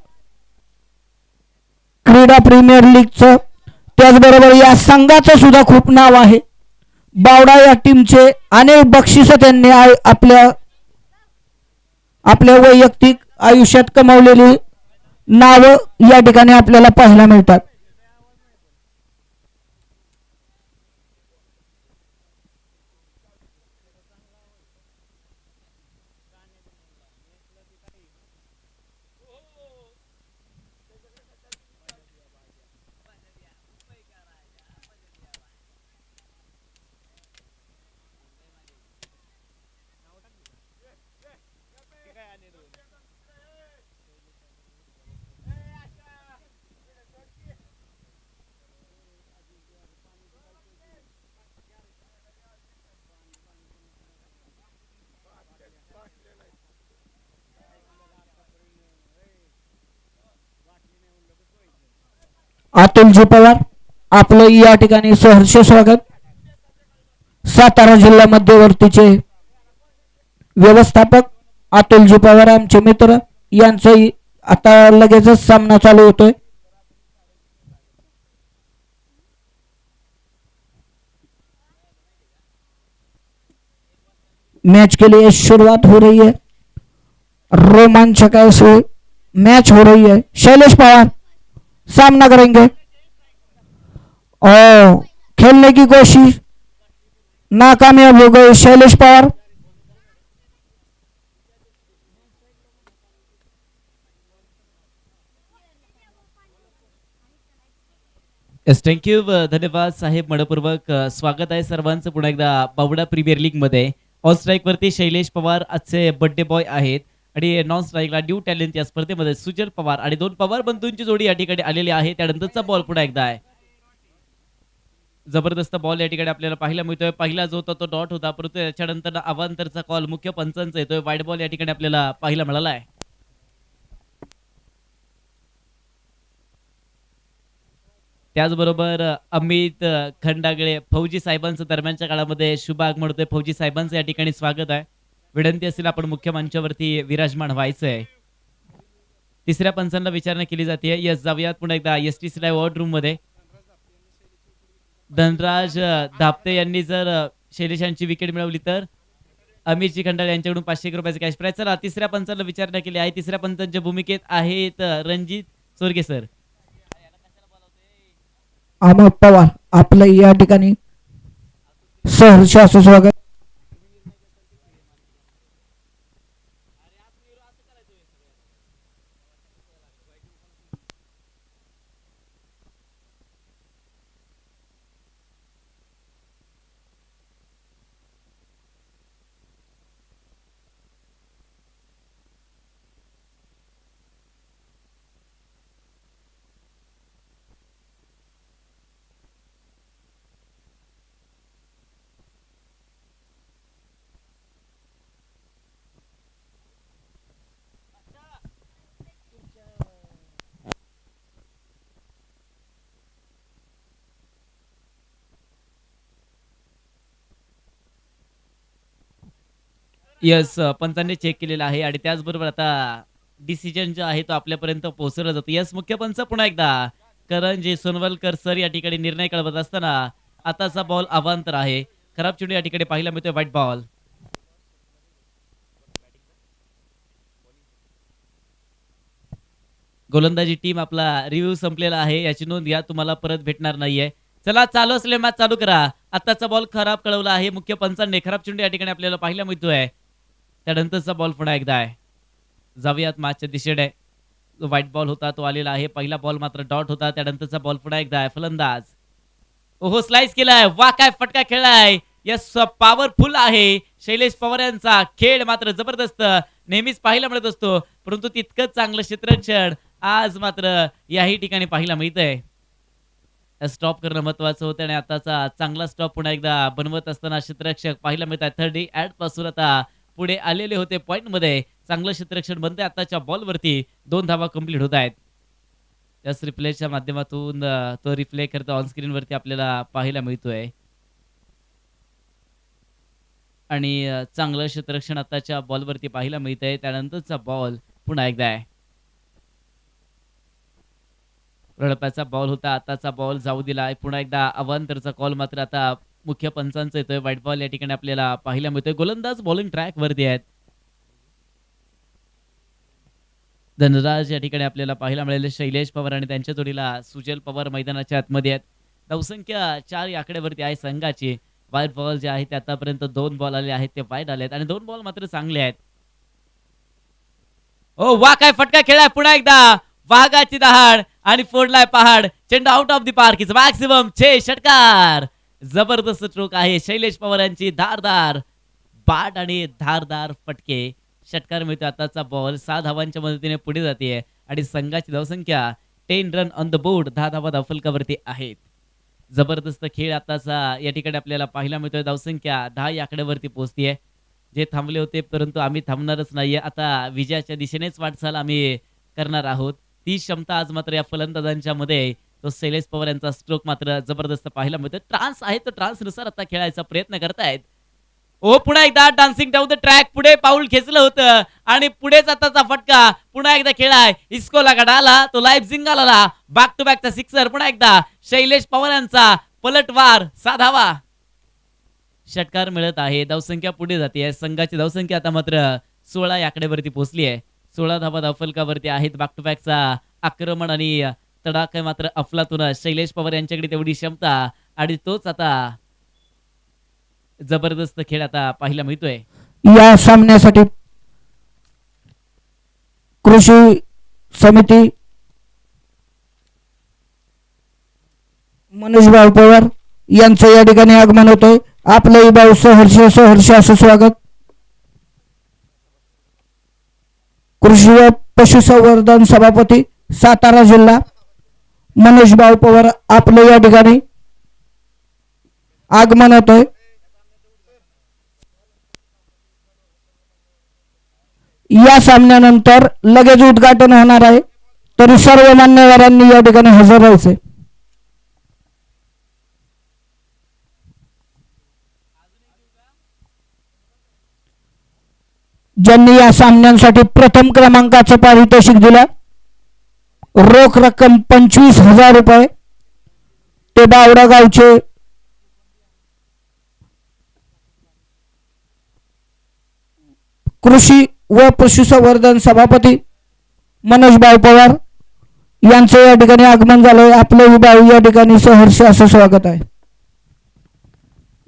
क्रीडा प्रीमियर लीगचं त्याचबरोबर या संघाचं सुद्धा खूप नाव आहे. बावडा या टीमचे अनेक बक्षिसं त्यांनी आपल्या वैयक्तिक आयुष्यात कमावलेली नावं या ठिकाणी आपल्याला पाहायला मिळतात. अतुलजी पवार आपलं या ठिकाणी सहर्ष स्वागत. सातारा जिल्हा मध्यवर्तीचे व्यवस्थापक अतुलजी पवार आमचे मित्र यांचाही आता लगेचच सामना चालू होतोय. मैच के लिए शुरुआत हो रही है. रोमांचक ऐसे मैच हो रही है. शैलेश पवार सामना करेंगे और खेलने की कोशिश नाकामयाब हो गए शैलेश पवार. Yes thank you. धन्यवाद साहेब. मनपूर्वक स्वागत आहे सर्वांचं पुन्हा एकदा बावडा प्रीमियर लीग मध्ये. ऑन स्ट्राईक वरती शैलेश पवार आजचे बर्थडे बॉय आहेत आणि नॉन स्ट्राईकला न्यू टॅलेंट या स्पर्धेमध्ये सुजल पवार आणि 2 पवार बंधूंची जोडी या ठिकाणी आलेली आहे. त्यानंतरचा बॉल पुन्हा एकदा आहे. जबरदस्त बॉल या ठिकाणी आपल्याला पाहायला मिळतोय. पहिला जो होता तो डॉट होता, परंतु याच्यानंतर अवांतरचा कॉल मुख्य पंचांचा येतोय. वाईड बॉल या ठिकाणी आपल्याला पाहायला मिळाला आहे. त्याचबरोबर अमित खंडागळे फौजी साहेबांचं दरम्यानच्या काळामध्ये शुभ आगमन होतोय. फौजी साहेबांचं या ठिकाणी स्वागत आहे. विनंती असेल आपण मुख्य मंचावरती विराजमान व्हायचं आहे. तिसऱ्या पंचांना विचारणा केली जाते. यस जाऊयात पुन्हा एकदा STC लाईव्ह वॉर्ड रूम मध्ये. धनराज धापते यांनी जर शैलेशांची विकेट मिळवली तर अमितजी खंडाळे यांच्याकडून 500 रुपयाचे कॅश प्राइज. चला तिसऱ्या पंचाला विचारणा केली आहे. तिसऱ्या पंचांच्या भूमिकेत आहेत रणजित सोरगे सर. अमोल पवार आपलं या ठिकाणी सहर्ष असं स्वागत. यस पंचांनी चेक केलेला आहे आणि त्याचबरोबर आता डिसिजन जो आहे तो आपल्यापर्यंत पोहोचवला जातो. यस मुख्य पंच पुन्हा एकदा करणजी सोनवलकर सर या ठिकाणी निर्णय कळवत असताना आताचा बॉल अवांतर आहे. खराब चेंडू या ठिकाणी पाहायला मिळतोय. White ball. गोलंदाजी टीम आपला रिव्ह्यू संपलेला आहे. याची नोंद घ्या, तुम्हाला परत भेटणार नाहीये. चला चालू असले मॅच चालू करा. आताचा बॉल खराब कळवला आहे मुख्य पंचांनी. खराब चेंडू या ठिकाणी आपल्याला पाहायला मिळतोय. त्यानंतरचा बॉल पुन्हा एकदा आहे. जाऊयात मॅचच्या दिशेने. व्हाईट बॉल होता तो आलेला आहे. पहिला बॉल मात्र डॉट होता. त्यानंतरचा बॉल पुन्हा एकदा आहे. फलंदाज ओहो स्लाइस केलाय, वा काय फटका खेळलाय. यस पॉवरफुल आहे शैलेश पवार यांचा खेळ, मात्र जबरदस्त नेहमीच पाहायला मिळत असतो, परंतु तितकंच चांगलं क्षेत्ररक्षण आज मात्र याही ठिकाणी पाहायला मिळतंय. स्टॉप करणं महत्वाचं होतं आणि आताचा चांगला स्टॉप पुन्हा एकदा बनवत असताना क्षेत्ररक्षक पाहायला मिळतात. थर्ड ऍड पासून आता पुढे आलेले होते पॉइंट मध्ये. चांगलं क्षेत्ररक्षण बनतंय आताच्या बॉलवरती. 2 धावा कंप्लीट होत आहेत. त्याच रिप्लेच्या माध्यमातून तो रिप्ले करता ऑन स्क्रीन वरती आपल्याला पाहायला मिळतोय. आणि चांगलं क्षेत्ररक्षण आताच्या बॉलवरती पाहायला मिळतंय. त्यानंतरचा बॉल पुन्हा एकदा आहे. रडप्याचा बॉल होता, आताचा बॉल जाऊ दिलाय. पुन्हा एकदा अवांतरचा कॉल मात्र आता मुख्य पंचांचा येतोय. व्हाईट बॉल या ठिकाणी आपल्याला पाहायला मिळतोय. गोलंदाज बॉलिंग ट्रॅक वरती आहेत. धनराज या ठिकाणी आपल्याला पाहायला मिळाले. शैलेश पवार आणि त्यांच्या जोडीला सुजल पवार मैदानाच्या आतमध्ये आहेत. धावसंख्या 4 या आकड्यावरती आहे संघाची. व्हाईट बॉल जे आहे ते आतापर्यंत 2 बॉल आले आहेत ते वाईट आले आहेत आणि 2 बॉल मात्र चांगले आहेत. ओ वा काय फटका खेळाय पुन्हा एकदा. वाघाची दहाड आणि फोडलाय पहाड. चेंडू out of the park. Is maximum 6 षटकार. जबरदस्त स्ट्रोक आहे शैलेश पवार यांची. धारदार बाट आणि धारदार फटके. षटकार मिळतो. आताचा बॉल 6 धावांच्या मदतीने पुढे जाते आणि संघाची धावसंख्या 10 रन ऑन द बोर्ड. 10 धावा धावफलकावरती आहेत. जबरदस्त खेळ आताचा या ठिकाणी आपल्याला पाहायला मिळतोय. धावसंख्या 10 या आकड्यावरती पोहोचतीये. जे थांबले होते परंतु आम्ही थांबणारच नाहीये. आता विजयाच्या दिशेनेच वाटचाल आम्ही करणार आहोत. ती क्षमता आज मात्र या फलंदाजांच्या मध्ये. तो शैलेश पवार यांचा स्ट्रोक मात्र जबरदस्त पाहायला मिळतो. ट्रान्स आहे तर ट्रान्स नुसार आता खेळायचा प्रयत्न करतायत. ओ पुन्हा एकदा डान्सिंग डाऊन द ट्रॅक. पुढे पाऊल खेचलं होतं आणि पुढेच आताचा फटका पुन्हा एकदा खेळाय. इस्कोला गडाला तो लाईफ जिंगाला. बॅक टू बॅकचा सिक्सर. पुन्हा एकदा शैलेश पवार यांचा पलटवार. 6 धावा. षटकार मिळत आहे. धावसंख्या पुढे जाते. संघाची धावसंख्या आता मात्र 16 या आकड्यावरती पोहोचली आहे. 16 धावा धावफलकावरती आहेत. बॅक टू बॅकचा आक्रमण आणि तडाखा मात्र अफलातून. शैलेश पवार यांच्याकडे तेवढी क्षमता आणि तोच आता जबरदस्त खेळ आता पाहायला मिळतोय. या सामन्यासाठी कृषी समिती मनोज भाऊ पवार यांचं या ठिकाणी आगमन होतंय. आपलंही भाऊ सहर्ष असं स्वागत. कृषी व पशुसंवर्धन सभापती सातारा जिल्हा मनोज भाऊ पवार आपलं या ठिकाणी आगमन होतंय. या सामन्यानंतर लगेच उद्घाटन होणार आहे, तरी सर्व मान्यवरांनी या ठिकाणी हजर राहायचे. ज्यांनी या सामन्यांसाठी प्रथम क्रमांकाचं पारितोषिक दिलं, रोख रक्कम 25,000 रुपये, ते बावडा गावचे कृषी व पशुसंवर्धन सभापती मनोज भाऊ पवार यांचं या ठिकाणी आगमन झालंय. आपलं भाऊ या ठिकाणी सहर्ष असं स्वागत आहे.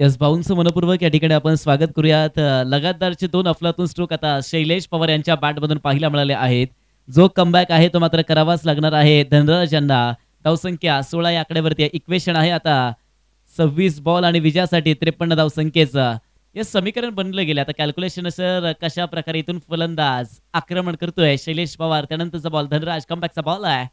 यस भाऊंचं मनपूर्वक या ठिकाणी आपण स्वागत करूयात. लगातारचे 2 अफलातून स्ट्रोक आता शैलेश पवार यांच्या बॅटमधून पाहायला मिळाले आहेत. जो कमबॅक आहे तो मात्र करावाच लागणार आहे धनराज यांना. धावसंख्या 16 या आकड्यावरती. इक्वेशन आहे आता 26 बॉल आणि विजयासाठी 53 धावसंख्येचं. हे समीकरण बनलं गेलं आता. कॅल्क्युलेशन सर कशा प्रकारे इथून फलंदाज आक्रमण करतोय शैलेश पवार. त्यानंतरचा बॉल धनराज. कमबॅकचा बॉल आहे.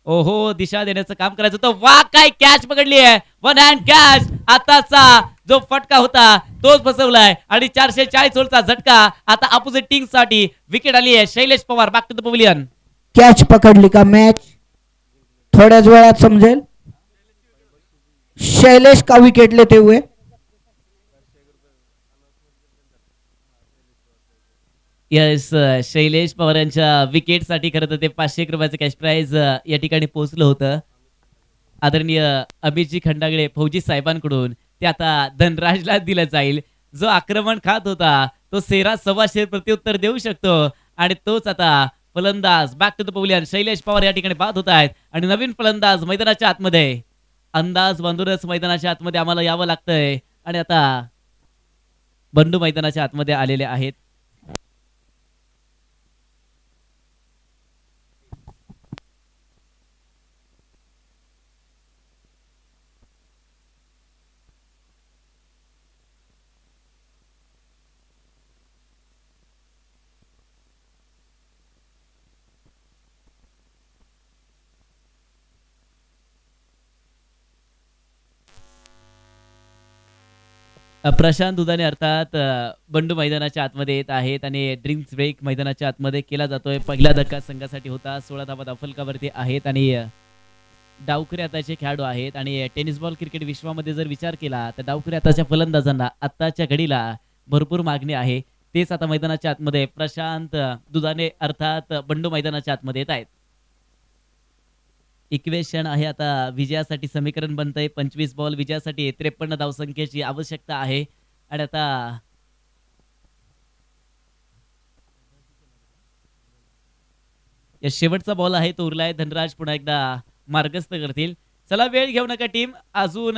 ओहो दिशा देण्याचं काम करायचं होतं. वा काय कॅच पकडली आहे. 1 हँड कॅच. आताचा जो फटका होता तोच फसवलाय आणि 440 ओव्हरचा झटका आता अपोजिट टीम साठी. विकेट आली आहे. Shailesh Pawar back to the pavilion. Catch पकडली का मॅच थोड्याच वेळात समजेल. शैलेश का विकेट लेते हुए. यस शैलेश पवार यांच्या विकेट साठी खरं तर ते 500 रुपयाचं कॅश प्राइज या ठिकाणी पोहोचलं होतं. आदरणीय अभिजी खंडागळे फौजी साहेबांकडून ते आता धनराजला दिलं जाईल. जो आक्रमण खात होता तो 13-15 प्रत्युत्तर देऊ शकतो आणि तोच आता फलंदाज back to the pavilion. Shailesh Pawar या ठिकाणी बाद होत आहेत आणि नवीन फलंदाज मैदानाच्या आतमध्ये. अंदाज बांधूनच मैदानाच्या आतमध्ये आम्हाला यावं लागतंय आणि आता बंडू मैदानाच्या आतमध्ये आलेले आहेत. प्रशांत दुधाने अर्थात बंडू मैदानाच्या आतमध्ये येत आहेत आणि ड्रिंक्स ब्रेक मैदानाच्या आतमध्ये केला जातोय. पहिला धक्का संघासाठी होता. 16 धावा धावफलकावरती आहेत आणि डावखुरे आताचे खेळाडू आहेत आणि टेनिस बॉल क्रिकेट विश्वामध्ये जर विचार केला तर डावखुरे आताच्या फलंदाजांना आत्ताच्या घडीला भरपूर मागणी आहे. तेच आता मैदानाच्या आतमध्ये प्रशांत दुधाने अर्थात बंडू मैदानाच्या आतमध्ये येत आहेत. इक्वेशन आहे आता विजयासाठी समीकरण बनतंय. 25 बॉल विजयासाठी 53 धावसंख्येची आवश्यकता आहे आणि आता या शेवटचा बॉल आहे तो उरलाय. धनराज पुन्हा एकदा मार्गस्थ करतील. चला वेळ घेऊ नका टीम. अजून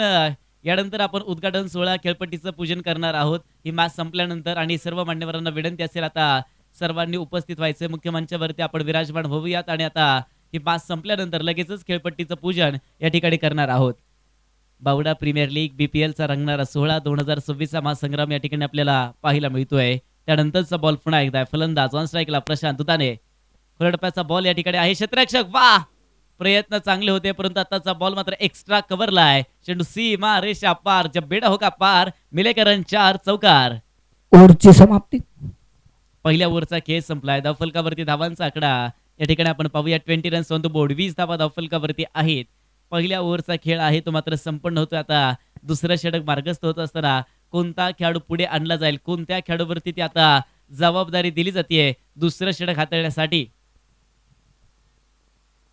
यानंतर आपण उद्घाटन सोहळा खेळपट्टीचं पूजन करणार आहोत ही मॅच संपल्यानंतर आणि सर्व मान्यवरांना विनंती असेल आता सर्वांनी उपस्थित व्हायचे. मुख्य मंचावरती आपण विराजमान होऊयात आणि आता ही मॅच संपल्यानंतर लगेचच खेळपट्टीचं पूजन या ठिकाणी करणार आहोत. बावडा प्रीमियर लीग BPL चा रंगणारा सोहळा 2026 चा महासंग्राम या ठिकाणी आपल्याला पाहायला मिळतोय. त्यानंतरचा बॉल पुन्हा एकदा फलंदाज ऑन स्ट्राईकला प्रशांत दुधाने. खुरडप्याचा बॉल या ठिकाणी आहे. क्षेत्ररक्षक वा प्रयत्न चांगले होते परंतु आताचा बॉल मात्र एक्स्ट्रा कव्हरला आहे. चेंडू सीमा रेषा पार. जब बेडा होगा पार. मिलेकरन 4 चौकार. ओव्हरची समाप्ती. पहिल्या ओव्हरचा खेळ संपलाय. धावफलकावरती धावांचा आकडा या ठिकाणी आपण पाहूया 20 रन्स ऑन द बोर्ड. 20 धावा धावफलकावरती आहेत. पहिल्या ओव्हरचा खेळ आहे तो मात्र संपन्न होतोय. आता दुसरं षटक मार्गस्थ होत असताना कोणता खेळाडू पुढे आणला जाईल, कोणत्या खेळाडूवरती ती आता जबाबदारी दिली जाते दुसरं षटक हाताळण्यासाठी.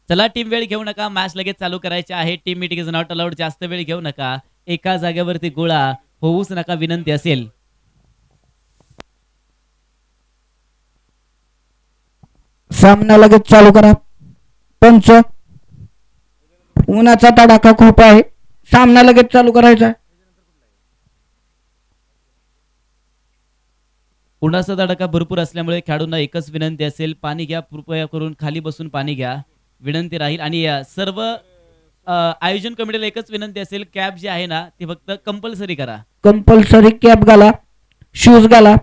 चला टीम वेळ घेऊ नका. मॅच लगेच चालू करायची आहे. Team meeting is not allowed. जास्त वेळ घेऊ नका. एका जागेवरती गोळा होऊच नका विनंती असेल. सामना लगेच चालू करा. पंच उन्हाचा तडाखा खूप आहे. सामना लगेच चालू करायचा आहे. उन्हाचा तडाखा भरपूर असल्यामुळे खेळाडूंना एकच विनंती असेल, पाणी घ्या. कृपया करून खाली बसून पाणी घ्या विनंती राहील. आणि सर्व आयोजन कमिटीला एकच विनंती असेल, कॅप जी आहे ना ती फक्त कंपल्सरी करा. कंपल्सरी कॅप घाला, शूज घाला.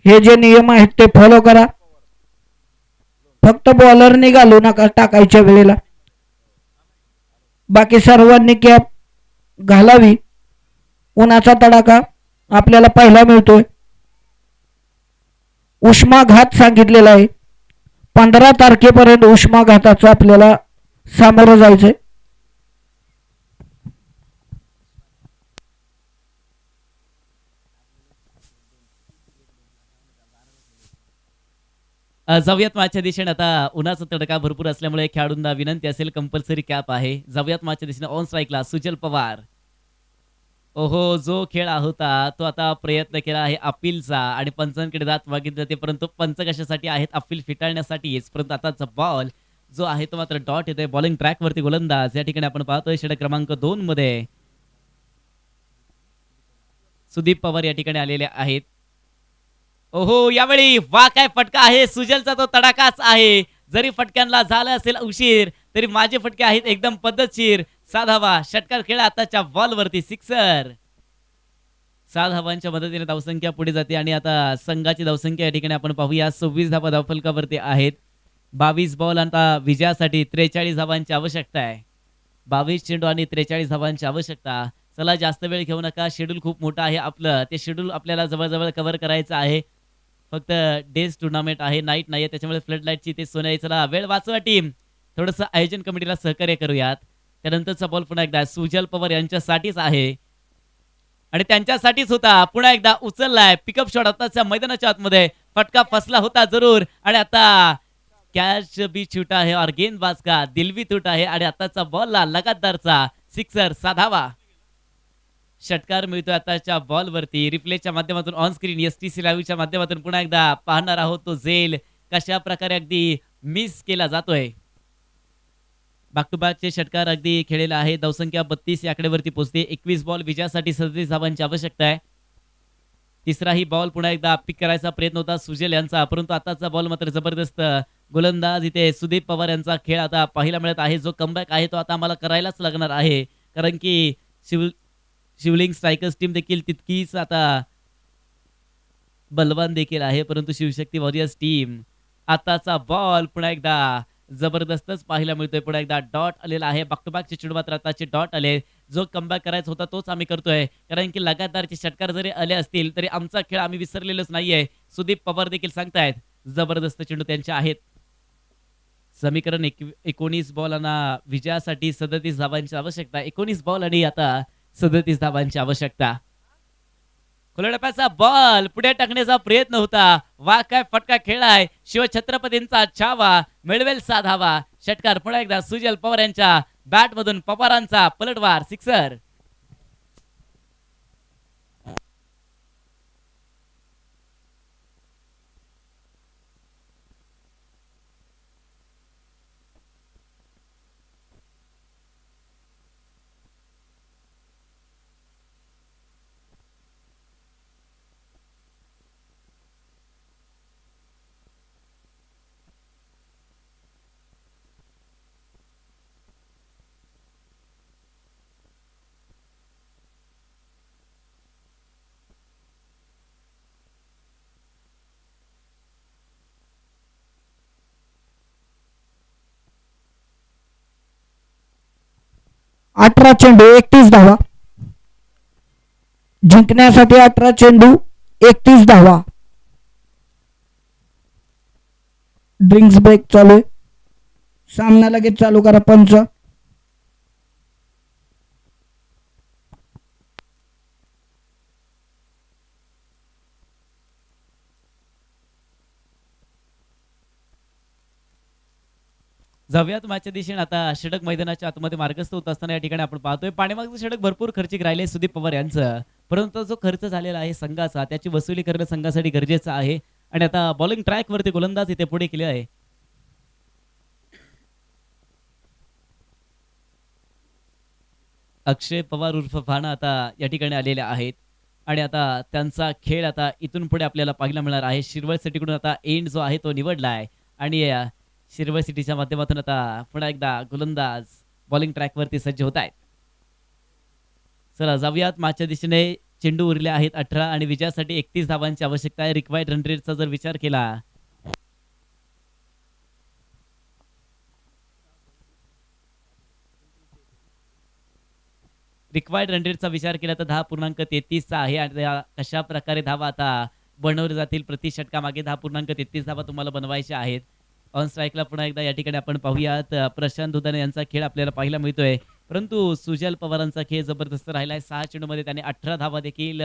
हे जे नियम आहेत ते फॉलो करा. फक्त बॉलर निघालू नका टाकायच्या वेळेला. बाकी सर्वांनी कॅप घालावी. उन्हाचा तडाखा आपल्याला पाहायला मिळतोय. उष्माघात सांगितलेला आहे. 15 तारखेपर्यंत उष्माघाताचं आपल्याला सामोरं जायचंय. जाऊयात मागच्या दिशेने. आता उन्हाचा तडका भरपूर असल्यामुळे खेळाडूंना विनंती असेल, कंपल्सरी कॅप आहे. जाऊयात मागच्या दिशेने. ऑन स्ट्राईकला सुजल पवार. ओहो, जो खेळ होता तो आता प्रयत्न केला आहे अपीलचा आणि पंचांकडे जात मागितले जाते परंतु पंच कशासाठी आहेत, अपील फिटाळण्यासाठीच. परंतु आताचा बॉल जो आहे तो मात्र डॉट येतोय. बॉलिंग ट्रॅक वरती गोलंदाज या ठिकाणी आपण पाहतोय षटक क्रमांक 2 मध्ये सुदीप पवार या ठिकाणी आलेले आहेत. ओहो, यावेळी वा काय फटका आहे. सुजलचा तो तडाकाच आहे. जरी फटक्यांना झाला असेल उशीर तरी माझे फटके आहेत एकदम पद्धतशीर. 6 धावा षटकार खेळ आताच्या बॉल वरती सिक्सर. 6 धावांच्या मदतीने धावसंख्या पुढे जाते आणि आता संघाची धावसंख्या या ठिकाणी आपण पाहूया 26 धावा धावफलकावरती आहेत. 22 बॉल आता विजयासाठी 43 धावांची आवश्यकता आहे. 22 चेंडू आणि 43 धावांची आवश्यकता. चला जास्त वेळ घेऊ नका. शेड्यूल खूप मोठं आहे आपलं. ते शेड्यूल आपल्याला जवळजवळ कव्हर करायचं आहे. फक्त डेज टुर्नामेंट आहे, नाईट नाही आहे, त्याच्यामुळे फ्लड लाईटची ते सोन्या. चला वेळ वाचवा टीम. थोडंसं आयोजन कमिटीला सहकार्य करूयात. त्यानंतरचा बॉल पुन्हा एकदा सुजल पवार यांच्यासाठीच आहे आणि त्यांच्यासाठीच होता. पुन्हा एकदा उचललाय पिकअप शॉट आताच्या मैदानाच्या आतमध्ये. फटका फसला होता जरूर आणि आता कॅच बी छूटा आहे और गेंदबाज का दिल भी टूटा है आणि आताचा बॉलला लगातारचा सिक्सर. 6 धावा षटकार मिळतोय आताच्या बॉल वरती. रिप्लेच्या माध्यमातून ऑन स्क्रीन STC लाईव्हच्या माध्यमातून पुन्हा एकदा पाहणार आहोत तो झेल कशा प्रकारे अगदी मिस केला जातोय. बॅक टू बॅकचे षटकार अगदी खेळलेला आहे. धावसंख्या 32 या आकड्यावरती पोहोचते. 21 बॉल विजयासाठी 37 धावांची आवश्यकता आहे. तिसराही बॉल पुन्हा एकदा पिक करायचा प्रयत्न होता सुजल यांचा परंतु आताचा बॉल मात्र जबरदस्त गोलंदाज इथे सुदीप पवार यांचा खेळ आता पाहायला मिळत आहे. जो कमबॅक आहे तो आता आम्हाला करायलाच लागणार आहे कारण की शिवलिंग स्ट्रायकर्स टीम देखील तितकीच आता बलवान देखील आहे परंतु शिवशक्ती वॉरियर्स टीम. आताचा बॉल पुन्हा एकदा जबरदस्तच पाहायला मिळतोय. पुन्हा एकदा डॉट आलेला आहे. बॅक टू बॅकचे चेंडू मात्र आताचे डॉट आले. जो कमबॅक करायचा होता तोच आम्ही करतोय, कारण की लगातारचे षटकार जरी आले असतील तरी आमचा खेळ आम्ही विसरलेलोच नाहीये. सुदीप पवार देखील सांगतायत जबरदस्त चेंडू त्यांचे आहेत. समीकरण 19 बॉल आणि विजयासाठी 37 धावांची आवश्यकता. 19 बॉल आणि आता 37 धावांची आवश्यकता. खुल्या डब्याचा बॉल पुढे टाकण्याचा प्रयत्न होता. वा काय फटका खेळाय. शिवछत्रपतींचा छावा मिळवेल 6 धावा. षटकार पुन्हा एकदा सुजल पवार यांच्या बॅट मधून. पवारांचा पलटवार सिक्सर. अठरा चेंडू 31 धावा. जिंकण्यासाठी 18 चेंडू 31 धावा. ड्रिंक्स ब्रेक चालू आहे. सामना लगेच चालू करा पंच. जाऊयात मॅचच्या दिशेने. आता षटक मैदानाच्या आतमध्ये मार्गस्थ होत असताना या ठिकाणी आपण पाहतोय पाठीमागचं षटक भरपूर खर्चिक राहिले सुदीप पवार यांचं, परंतु जो खर्च झालेला आहे संघाचा त्याची वसुली करणं संघासाठी गरजेचं आहे. आणि आता बॉलिंग ट्रॅक वरती गोलंदाज इथे पुढे केले आहे. अक्षय पवार उर्फ भाना आता या ठिकाणी आलेले आहेत आणि आता त्यांचा खेळ आता इथून पुढे आपल्याला पाहायला मिळणार आहे. शिरवळ सिटीकडून आता एंड जो आहे तो निवडला आहे आणि शिरवळ सिटीच्या माध्यमातून आता पुन्हा एकदा गोलंदाज बॉलिंग ट्रॅकवरती सज्ज होत आहेत. चला जाऊयात मागच्या दिशेने. चेंडू उरले आहेत 18 आणि विजयासाठी 31 धावांची आवश्यकता आहे. रिक्वायर्ड रन रेटचा जर विचार केला तर 10.33 चा आहे. आणि कशा प्रकारे धावा आता बनवले जातील प्रति षटकामागे 10.33 धावा तुम्हाला बनवायच्या आहेत. ऑन स्ट्राईकला पुन्हा एकदा या ठिकाणी आपण पाहूयात प्रशांत दुधाने यांचा खेळ आपल्याला पाहायला मिळतोय, परंतु सुजल पवारांचा खेळ जबरदस्त राहिलाय. 6 चेंडूमध्ये त्याने 18 धावा देखील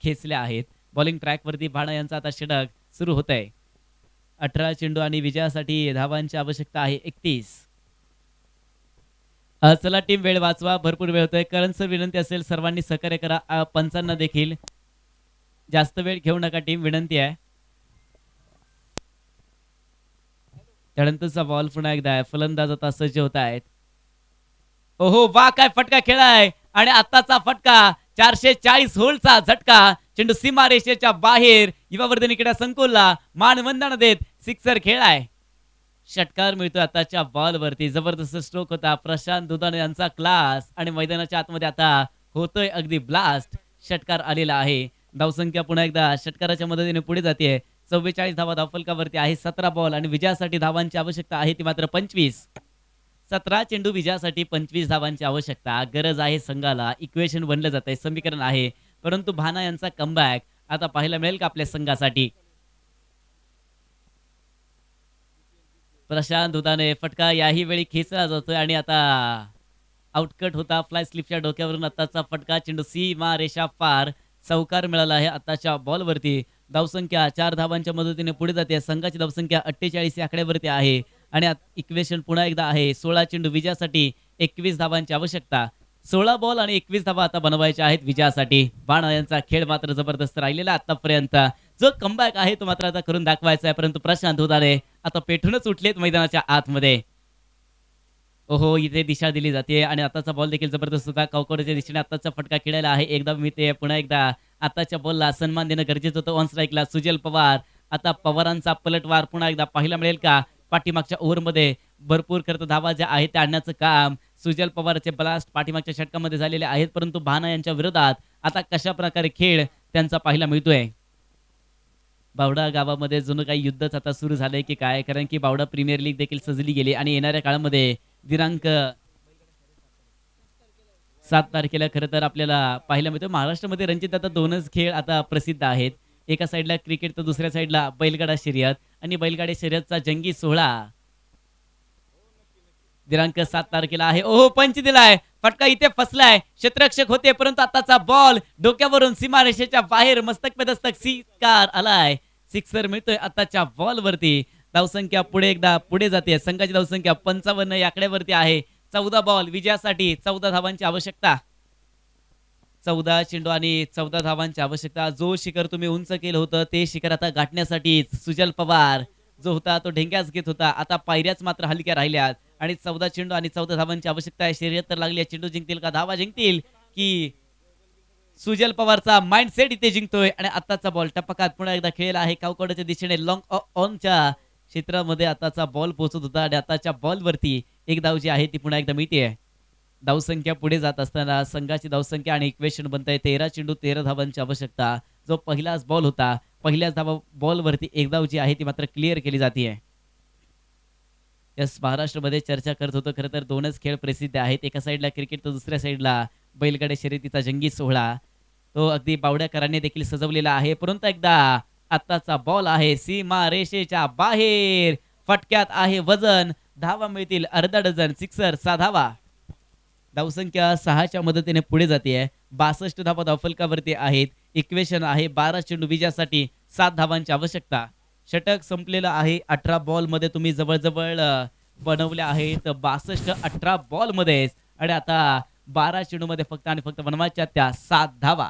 खेचल्या आहेत. बॉलिंग ट्रॅकवरती भाणा यांचा आता षटक सुरू होत आहे. 18 चेंडू आणि विजयासाठी धावांची आवश्यकता आहे 31. चला टीम वेळ वाचवा, भरपूर वेळ होतोय. करण सर विनंती असेल सर्वांनी सहकार्य करा. पंचांना देखील जास्त वेळ घेऊ नका, टीम विनंती आहे. त्यानंतरचा बॉल पुन्हा एकदा फलंदाज आता सज्ज होत आहेत. ओहो वा काय फटका खेळाय आणि आताचा फटका 440 होल्डचा झटका. चेंडू सीमा रेषेच्या बाहेर युवावर्धनी क्रीडा संकुलला मानवंदना देत सिक्सर खेळाय. षटकार मिळतोय आताच्या बॉल वरती. जबरदस्त स्ट्रोक होता प्रशांत दुधाने यांचा क्लास आणि मैदानाच्या आतमध्ये आता होतोय अगदी ब्लास्ट. षटकार आलेला आहे. धावसंख्या पुन्हा एकदा षटकाराच्या मदतीने पुढे जाते. 44 धावा धावफलकावरती आहे. 17 बॉल आणि विजयासाठी धावांची आवश्यकता आहे ती मात्र 25. 17 चेंडू विजयासाठी 25 धावांची आवश्यकता गरज आहे संघाला. इक्वेशन बनलं जात आहे, समीकरण आहे, परंतु भाना यांचा कमबॅक आता पाहायला मिळेल का आपल्या संघासाठी. प्रशांत दुधाने फटका याही वेळी खेचला जातोय आणि आता आउटकट होता फ्लाय स्लिपच्या डोक्यावरून. आताचा फटका चेंडू सीमा रेषा पार. चौकार मिळाला आहे आताच्या बॉलवरती. धावसंख्या 4 धावांच्या मदतीने पुढे जाते. संघाची धावसंख्या 48 या आकड्यावरती आहे आणि इक्वेशन पुन्हा एकदा आहे. 16 चेंडू विजयासाठी 21 धावांची आवश्यकता. 16 बॉल आणि 21 धावा आता बनवायच्या आहेत विजयासाठी. बाणा यांचा खेळ मात्र जबरदस्त राहिलेला आतापर्यंत. जो कमबॅक आहे तो मात्र आता करून दाखवायचा आहे, परंतु प्रशांत दुधाने आता पेटूनच उठलेत मैदानाच्या आतमध्ये. ओहो इथे दिशा दिली जाते आणि आताचा बॉल देखील जबरदस्त होता. कवकोडच्या दिशेने आताचा फटका खेळायला आहे. एकदा मी ते पुन्हा एकदा आताच्या बॉलला सन्मान देणं गरजेचं होतं. ऑन स्ट्राईकला सुजल पवार. आता पवारांचा पलटवार पुन्हा एकदा पाहायला मिळेल का. पाठीमागच्या ओव्हरमध्ये भरपूर करत धावा ज्या आहेत त्या आणण्याचं काम सुजल पवारचे ब्लास्ट पाठीमागच्या षटकामध्ये झालेले आहेत, परंतु भाना यांच्या विरोधात आता कशा प्रकारे खेळ त्यांचा पाहायला मिळतोय. बावडा गावामध्ये जणू काही युद्धच आता सुरू झालंय की काय, कारण की बावडा प्रीमियर लीग देखील सजली गेली आणि येणाऱ्या काळामध्ये दिनांक 7 तारखेला खरं तर आपल्याला पाहायला मिळतं महाराष्ट्रामध्ये रणजित आता 2च खेळ आता प्रसिद्ध आहेत. एका साईडला क्रिकेट तर दुसऱ्या साईडला बैलगाडा शर्यत आणि बैलगाडी शर्यतचा जंगी सोहळा दिनांक 7 तारखेला आहे. ओहो पंच दिलाय, फटका इथे फसलाय, क्षेत्ररक्षक होते परंतु आताचा बॉल डोक्यावरून सीमारेषेच्या बाहेर मस्तक पे दस्तक स्वीकार आलाय. सिक्सर मिळतोय आताच्या बॉल वरती. धावसंख्या पुढे एकदा पुढे जाते. संघाची धावसंख्या 55 या आकड्यावरती आहे. 14 बॉल विजयासाठी 14 धावांची आवश्यकता. 14 चेंडू आणि 14 धावांची आवश्यकता. जो शिखर तुम्ही उंच केलं होतं ते शिखर आता गाठण्यासाठी सुजल पवार जो होता तो ढेंग्याच घेत होता. आता पायऱ्याच मात्र हलक्या राहिल्यात आणि 14 चेंडू आणि 14 धावांची आवश्यकता आहे. शर्यत तर लागली. चेंडू जिंकतील का धावा जिंकतील की सुजल पवारचा माइंडसेट इथे जिंकतोय. आणि आताचा बॉल टपकात पुन्हा एकदा खेळला आहे. कावकड्याच्या दिशेने लॉंग ऑनच्या क्षेत्रामध्ये आताचा बॉल पोहोचत होता आणि आताच्या बॉल वरती एक धाव जी आहे ती पुन्हा एकदा मिळते. धावसंख्या पुढे जात असताना संघाची धावसंख्या आणि इक्वेशन बनताय 13 चेंडू 13 धावांची आवश्यकता. जो पहिलाच बॉल होता पहिल्याच धावा बॉल वरती एक धाव जी आहे ती मात्र क्लिअर केली जाते. यस महाराष्ट्रामध्ये चर्चा करत होतो. खरं तर 2च खेळ प्रसिद्ध आहेत. एका साईडला क्रिकेट तर दुसऱ्या साईडला बैलगाड्या शर्यतीचा जंगी सोहळा तो अगदी बावड्याकरांनी देखील सजवलेला आहे. परंतु एकदा आत्ताचा बॉल आहे सीमा रेषेच्या बाहेर. फटक्यात आहे वजन. धावा मिळतील अर्धा डझन. सिक्सर 6 धावा. धावसंख्या 6च्या मदतीने पुढे जाते. 62 धावा धावफलकावरती आहेत. इक्वेशन आहे 12 चेंडू विजयासाठी 7 धावांची आवश्यकता. षटक संपलेलं आहे. 18 बॉल मध्ये तुम्ही जवळजवळ बनवल्या आहेत 62-18 बॉल मध्ये आणि आता 12 चेंडू मध्ये फक्त आणि फक्त बनवायच्या त्या 7 धावा.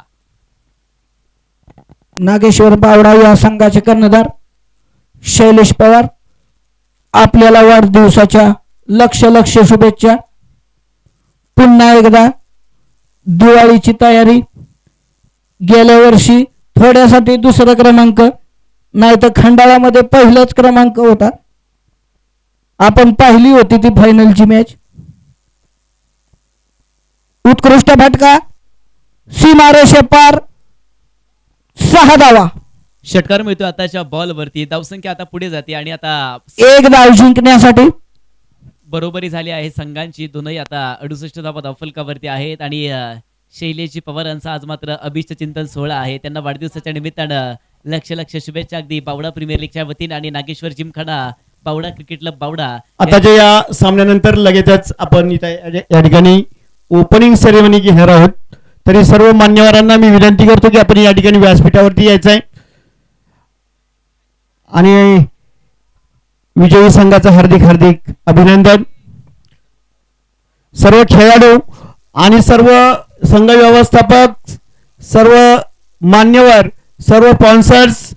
नागेश्वर बावडा या संघाचे कर्णधार शैलेश पवार आपल्याला वाढदिवसाच्या लक्ष शुभेच्छा. पुन्हा एकदा दिवाळीची तयारी. गेल्या वर्षी थोड्यासाठी 2रा क्रमांक नाही तर खंडाळामध्ये पहिलाच क्रमांक होता. आपण पाहिली होती ती फायनलची मॅच. उत्कृष्ट फटका सीमारेषे पार 6 धावा. षटकार मिळतो आताच्या बॉल वरती. धावसंख्या आता पुढे जाते आणि आता एक धाव जिंकण्यासाठी बरोबरी झाली आहे संघांची. दोनही आता 68 धावा धावफलकावरती आहेत आणि शैलेश पवारांचा आज मात्र अभिष्ट चिंतन सोहळा आहे. त्यांना वाढदिवसाच्या निमित्तानं लक्ष शुभेच्छा अगदी बावडा प्रीमियर लीगच्या वतीने आणि नागेश्वर जिमखाना बावडा क्रिकेट क्लब बावडा. आताच्या या सामन्यानंतर लगेचच आपण या ठिकाणी ओपनिंग सेरेमनी घेणार आहोत. तरी सर्व मान्यवरांना मी विनंती करतो की आपण या ठिकाणी व्यासपीठावरती यायचं आहे आणि विजयी संघाचं हार्दिक अभिनंदन. सर्व खेळाडू आणि सर्व संघ व्यवस्थापक सर्व मान्यवर सर्व स्पॉन्सर्स